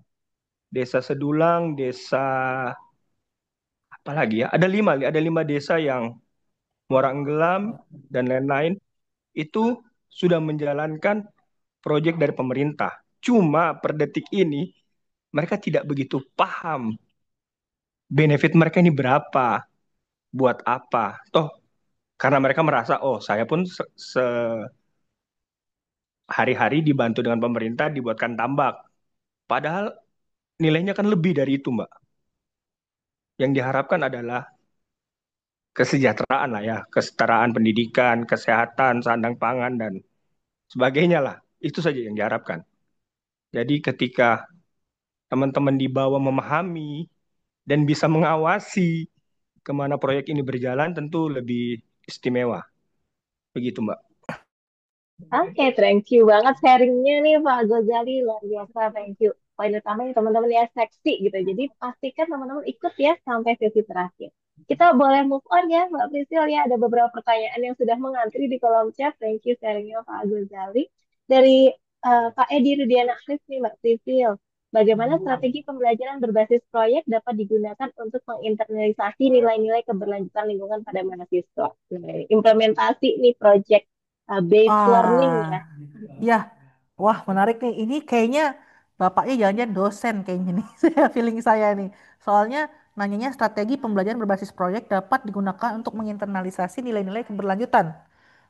Desa Sedulang, desa apa lagi ya? Ada lima desa yang Muara Enggelam dan lain-lain itu sudah menjalankan proyek dari pemerintah. Cuma per detik ini mereka tidak begitu paham benefit mereka ini berapa, buat apa. Toh, karena mereka merasa, oh saya pun sehari-hari dibantu dengan pemerintah dibuatkan tambak. Padahal nilainya kan lebih dari itu, Mbak. Yang diharapkan adalah kesejahteraan lah ya, kesetaraan pendidikan, kesehatan, sandang pangan, dan sebagainya lah. Itu saja yang diharapkan. Jadi ketika teman-teman di bawah memahami dan bisa mengawasi kemana proyek ini berjalan, tentu lebih istimewa. Begitu, Mbak. Oke, thank you banget sharingnya nih Pak Gozali, luar biasa, thank you. Poin utamanya teman-teman ya seksi gitu, jadi pastikan teman-teman ikut ya sampai sesi terakhir. Kita boleh move on ya Mbak Prisil ya, ada beberapa pertanyaan yang sudah mengantri di kolom chat, thank you sharingnya Pak Gozali. Dari Pak Edi Rudiana Arif nih Mbak Prisil, bagaimana strategi pembelajaran berbasis proyek dapat digunakan untuk menginternalisasi nilai-nilai keberlanjutan lingkungan pada mahasiswa? Nah, implementasi nih proyek based learning ya. Ya, wah menarik nih. Ini kayaknya bapaknya jangan-jangan dosen kayaknya nih. Feeling saya nih. Soalnya nanyanya strategi pembelajaran berbasis proyek dapat digunakan untuk menginternalisasi nilai-nilai keberlanjutan.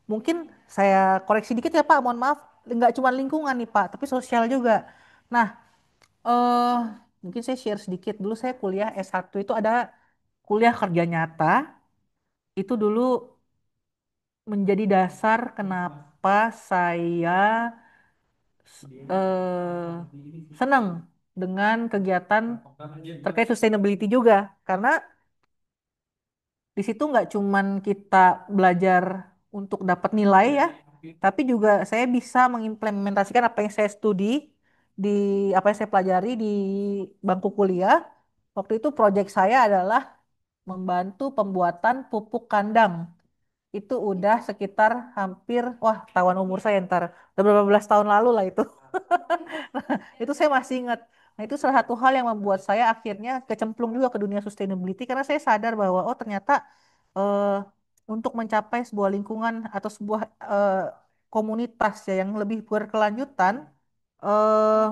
Mungkin saya koreksi dikit ya Pak, mohon maaf. Nggak cuma lingkungan nih Pak, tapi sosial juga. Nah, eh mungkin saya share sedikit. Dulu saya kuliah S1 itu ada kuliah kerja nyata. Itu dulu menjadi dasar kenapa saya eh, senang dengan kegiatan terkait sustainability juga karena di situ nggak cuman kita belajar untuk dapat nilai ya, tapi juga saya bisa mengimplementasikan apa yang saya studi di apa yang saya pelajari di bangku kuliah. Waktu itu proyek saya adalah membantu pembuatan pupuk kandang. Itu udah sekitar hampir, wah, tawan umur saya ntar. Udah berapa belas tahun lalu lah itu. Itu saya masih ingat. Nah, itu salah satu hal yang membuat saya akhirnya kecemplung juga ke dunia sustainability karena saya sadar bahwa oh ternyata eh, untuk mencapai sebuah lingkungan atau sebuah komunitas ya yang lebih berkelanjutan, eh,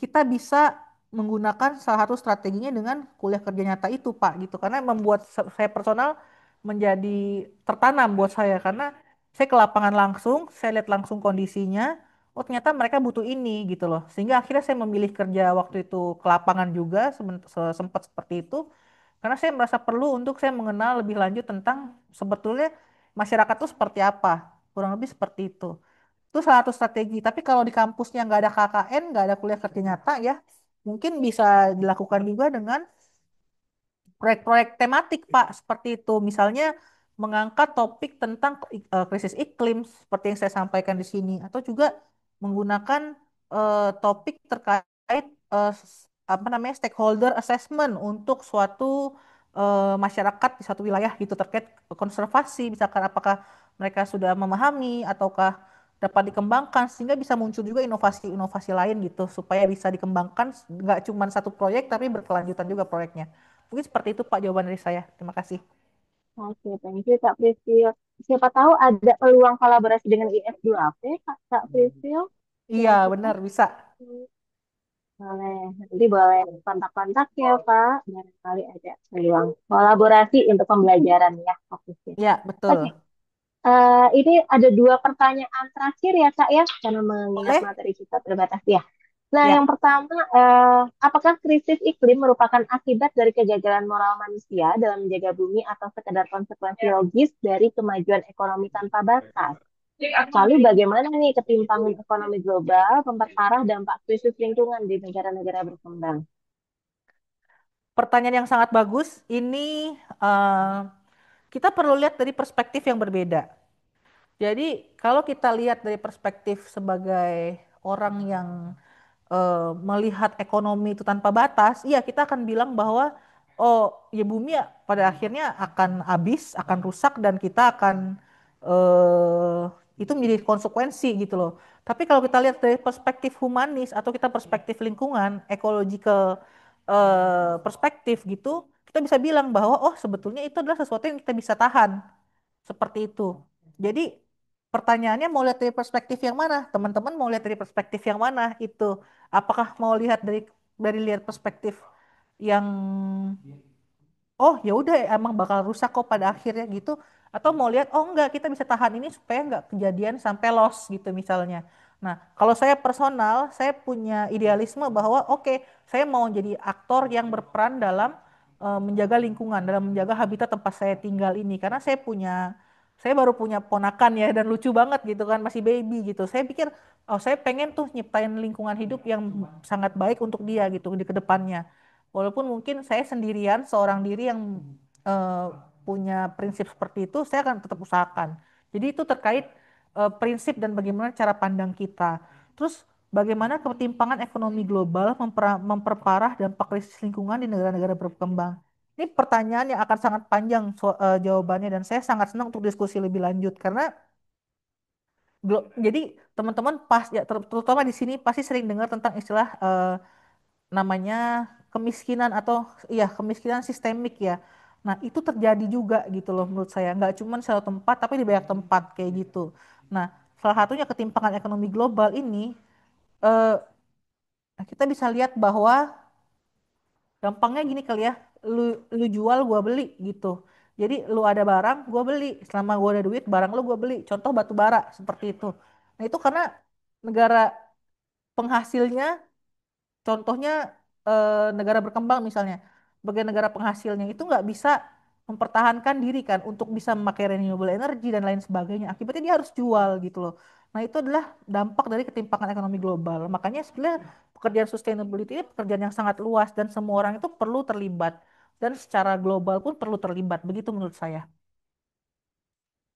kita bisa menggunakan salah satu strateginya dengan kuliah kerja nyata itu, Pak, gitu. Karena membuat saya personal menjadi tertanam buat saya karena saya ke lapangan langsung, saya lihat langsung kondisinya. Oh, ternyata mereka butuh ini gitu loh. Sehingga akhirnya saya memilih kerja waktu itu ke lapangan juga sempat seperti itu. Karena saya merasa perlu untuk saya mengenal lebih lanjut tentang sebetulnya masyarakat itu seperti apa. Kurang lebih seperti itu. Itu salah satu strategi. Tapi kalau di kampusnya nggak ada KKN, nggak ada kuliah kerja nyata ya, mungkin bisa dilakukan juga dengan proyek-proyek tematik, Pak, seperti itu. Misalnya mengangkat topik tentang krisis iklim seperti yang saya sampaikan di sini, atau juga menggunakan topik terkait apa namanya stakeholder assessment untuk suatu masyarakat di suatu wilayah gitu terkait konservasi, misalkan apakah mereka sudah memahami ataukah dapat dikembangkan sehingga bisa muncul juga inovasi-inovasi lain gitu supaya bisa dikembangkan nggak cuma satu proyek tapi berkelanjutan juga proyeknya. Mungkin seperti itu Pak jawaban dari saya. Terima kasih. Oke, thank you Kak Prisil. Siapa tahu ada peluang kolaborasi dengan IF2P, Kak Prisil. Iya, Kira-kira. benar bisa. Boleh, nanti boleh kontak-kontak ya Pak. Barangkali ada peluang kolaborasi untuk pembelajaran ya fokusnya. Iya, betul. Oke, ini ada dua pertanyaan terakhir ya Kak ya, karena mengingat Boleh? materi kita terbatas ya. Nah, Ya. yang pertama, apakah krisis iklim merupakan akibat dari kegagalan moral manusia dalam menjaga bumi atau sekedar konsekuensi logis dari kemajuan ekonomi tanpa batas? Lalu bagaimana nih ketimpangan ekonomi global memperparah dampak krisis lingkungan di negara-negara berkembang? Pertanyaan yang sangat bagus. Ini kita perlu lihat dari perspektif yang berbeda. Jadi, kalau kita lihat dari perspektif sebagai orang yang melihat ekonomi itu tanpa batas, iya kita akan bilang bahwa oh ya bumi ya pada akhirnya akan habis, akan rusak dan kita akan itu menjadi konsekuensi gitu loh. Tapi kalau kita lihat dari perspektif humanis atau kita perspektif lingkungan, ecological perspektif gitu, kita bisa bilang bahwa oh sebetulnya itu adalah sesuatu yang kita bisa tahan seperti itu. Jadi pertanyaannya mau lihat dari perspektif yang mana? Teman-teman mau lihat dari perspektif yang mana? Itu apakah mau lihat dari dari lihat perspektif yang oh ya udah emang bakal rusak kok pada akhirnya gitu, atau mau lihat oh enggak kita bisa tahan ini supaya enggak kejadian sampai loss gitu misalnya. Nah, kalau saya personal, saya punya idealisme bahwa oke, saya mau jadi aktor yang berperan dalam menjaga lingkungan, dalam menjaga habitat tempat saya tinggal ini, karena saya baru punya ponakan ya, dan lucu banget gitu kan, masih baby gitu. Saya pikir oh saya pengen tuh nyiptain lingkungan hidup yang sangat baik untuk dia gitu di kedepannya. Walaupun mungkin saya sendirian, seorang diri yang eh, punya prinsip seperti itu, saya akan tetap usahakan. Jadi itu terkait prinsip dan bagaimana cara pandang kita. Terus bagaimana ketimpangan ekonomi global memperparah dampak krisis lingkungan di negara-negara berkembang. Ini pertanyaan yang akan sangat panjang jawabannya, dan saya sangat senang untuk diskusi lebih lanjut karena jadi teman-teman pas ya terutama di sini pasti sering dengar tentang istilah namanya kemiskinan atau iya kemiskinan sistemik ya. Nah itu terjadi juga gitu loh menurut saya. Nggak cuma di satu tempat tapi di banyak tempat kayak gitu. Nah salah satunya ketimpangan ekonomi global ini eh, kita bisa lihat bahwa gampangnya gini kali ya, lu jual gua beli gitu. Jadi lu ada barang gua beli, selama gua ada duit barang lu gua beli. Contoh batu bara seperti itu. Nah itu karena negara penghasilnya, contohnya negara berkembang misalnya, sebagai negara penghasilnya itu nggak bisa mempertahankan diri kan untuk bisa memakai renewable energy dan lain sebagainya. Akibatnya dia harus jual gitu loh. Nah itu adalah dampak dari ketimpangan ekonomi global. Makanya sebenarnya pekerjaan sustainability ini pekerjaan yang sangat luas dan semua orang itu perlu terlibat. Dan secara global pun perlu terlibat. Begitu menurut saya.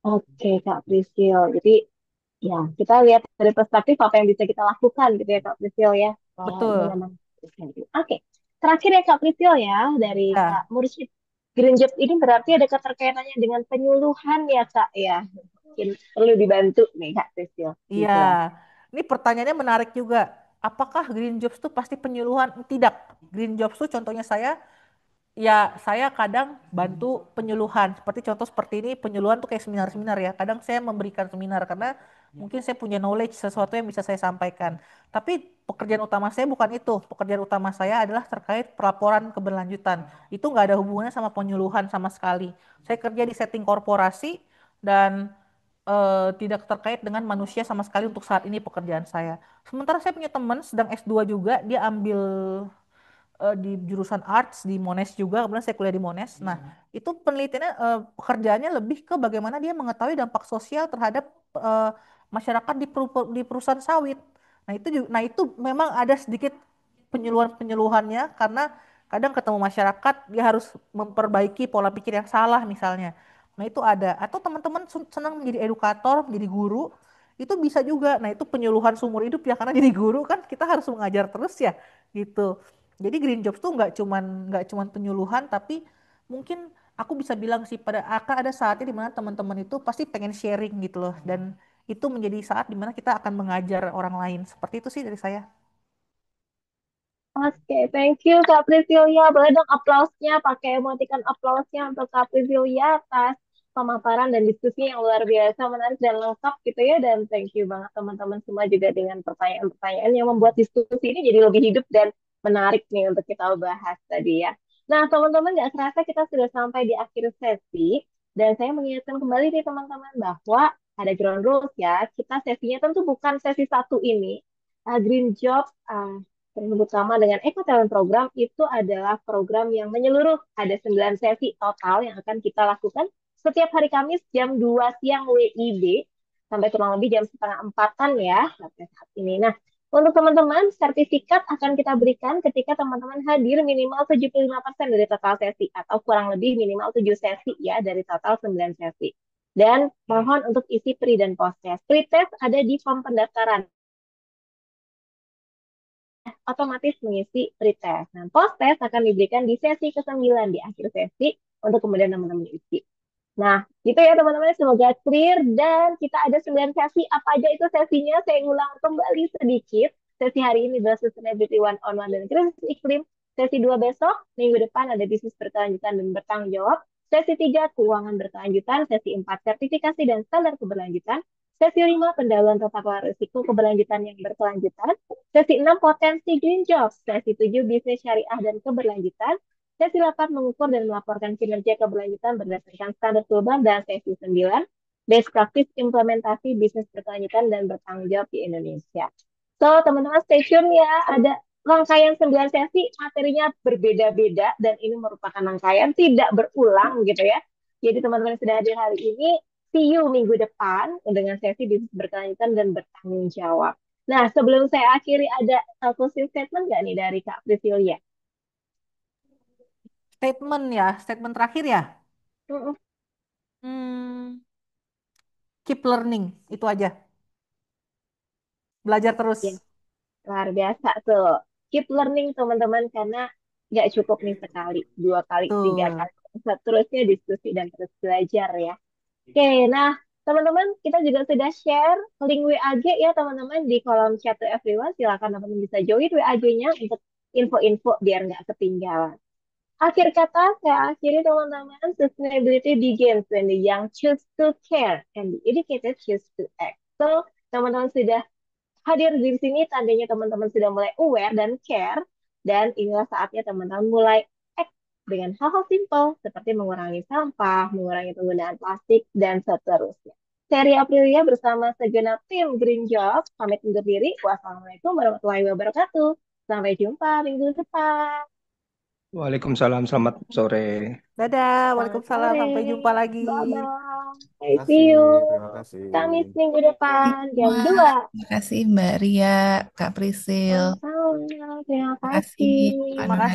Oke, Kak Priscil. Jadi, ya, kita lihat dari perspektif apa yang bisa kita lakukan gitu ya, Kak Priscil ya. Ini Betul. memang. Oke, terakhir ya, Kak Priscil ya, dari Kak Ya. Mursyid. Green Jobs ini berarti ada keterkaitannya dengan penyuluhan ya, Kak ya. Mungkin perlu dibantu nih, Kak Priscil. Iya. Silakan. Ini pertanyaannya menarik juga. Apakah green jobs itu pasti penyuluhan? Tidak. Green jobs itu contohnya ya saya kadang bantu penyuluhan. Seperti contoh seperti ini, penyuluhan tuh kayak seminar-seminar ya. Kadang saya memberikan seminar karena mungkin saya punya knowledge sesuatu yang bisa saya sampaikan. Tapi pekerjaan utama saya bukan itu. Pekerjaan utama saya adalah terkait pelaporan keberlanjutan. Itu nggak ada hubungannya sama penyuluhan sama sekali. Saya kerja di setting korporasi dan tidak terkait dengan manusia sama sekali untuk saat ini pekerjaan saya. Sementara saya punya teman sedang S2 juga, dia ambil di jurusan arts di Monash juga, kemudian saya kuliah di Monash. Nah, itu penelitiannya pekerjaannya lebih ke bagaimana dia mengetahui dampak sosial terhadap eh, masyarakat di perusahaan sawit. Nah itu memang ada sedikit penyuluhan-penyuluhannya karena kadang ketemu masyarakat dia harus memperbaiki pola pikir yang salah misalnya. Nah, itu ada. Atau teman-teman senang menjadi edukator, menjadi guru, itu bisa juga. Nah, itu penyuluhan seumur hidup ya karena jadi guru kan kita harus mengajar terus ya gitu. Jadi green jobs tuh nggak cuman penyuluhan, tapi mungkin aku bisa bilang sih pada akan ada saatnya di mana teman-teman itu pasti pengen sharing gitu loh, dan itu menjadi saat di mana kita akan mengajar orang lain. Seperti itu sih dari saya. Oke, thank you Kak Priscilia. Boleh dong aplausnya, pakai emoticon aplausnya untuk Kak Priscilia atas pemaparan dan diskusi yang luar biasa, menarik dan lengkap gitu ya. Dan thank you banget teman-teman semua juga dengan pertanyaan-pertanyaan yang membuat diskusi ini jadi lebih hidup dan menarik nih untuk kita bahas tadi ya. Nah, teman-teman nggak kerasa kita sudah sampai di akhir sesi. Dan saya mengingatkan kembali nih teman-teman bahwa ada ground rules ya. Kita sesinya tentu bukan sesi satu ini. Green Job tersebut sama dengan Eco Talent Program itu adalah program yang menyeluruh. Ada 9 sesi total yang akan kita lakukan setiap hari Kamis jam 2 siang WIB sampai kurang lebih jam setengah empatan ya sampai saat ini. Nah, untuk teman-teman, sertifikat akan kita berikan ketika teman-teman hadir minimal 75% dari total sesi atau kurang lebih minimal 7 sesi ya dari total 9 sesi. Dan mohon untuk isi pre dan post test. Pre-test ada di form pendaftaran, otomatis mengisi pretest. Nah, post-test akan diberikan di sesi ke-9 di akhir sesi untuk kemudian teman-teman isi. Nah, gitu ya teman-teman, semoga clear dan kita ada 9 sesi. Apa aja itu sesinya? Saya ulang kembali sedikit. Sesi hari ini adalah Sustainability One-on-One dan Krisis Iklim. Sesi 2 besok, minggu depan ada bisnis berkelanjutan dan bertanggung jawab. Sesi 3, keuangan berkelanjutan. Sesi 4, sertifikasi dan standar keberlanjutan. Sesi 5, pendahuluan tata kelola risiko keberlanjutan yang berkelanjutan. Sesi 6, potensi green jobs. Sesi 7, bisnis syariah dan keberlanjutan. Sesi 8, mengukur dan melaporkan kinerja keberlanjutan berdasarkan standar global. Dan sesi 9, best practice implementasi bisnis berkelanjutan dan bertanggung jawab di Indonesia. So, teman-teman stay tune ya. Ada rangkaian 9 sesi, materinya berbeda-beda, dan ini merupakan rangkaian tidak berulang gitu ya. Jadi teman-teman yang sudah hadir hari ini, see you minggu depan dengan sesi bisnis berkelanjutan dan bertanggung jawab. Nah, sebelum saya akhiri, ada closing statement nggak nih dari Kak Priscilia? Statement terakhir ya. Mm-mm. Keep learning, itu aja. Belajar terus. Ya, luar biasa tuh. Keep learning teman-teman, karena nggak cukup nih sekali, 2 kali, 3 Tuh. kali. Seterusnya diskusi dan terus belajar ya. Oke, nah teman-teman kita juga sudah share link WAG ya teman-teman di kolom chat to everyone. Silakan teman-teman bisa join WAG-nya untuk info-info biar nggak ketinggalan. Akhir kata, saya akhiri teman-teman, sustainability begins when the young choose to care and the educated choose to act. So, teman-teman sudah hadir di sini, tandanya teman-teman sudah mulai aware dan care, dan inilah saatnya teman-teman mulai act dengan hal-hal simpel, seperti mengurangi sampah, mengurangi penggunaan plastik, dan seterusnya. Seri Aprilia bersama segenap tim Green Job, pamit undur diri. Wassalamualaikum warahmatullahi wabarakatuh. Sampai jumpa minggu depan. Waalaikumsalam, selamat sore. Dadah, Selamat Waalaikumsalam. sore. Sampai jumpa lagi. Bye-bye. See you. Terima kasih. Kamis minggu depan jam Semua. 2. Terima kasih Mbak Ria, Kak Prisil. Sama-sama. Terima Terima kasih kasih. Pak Terima Nur kasih.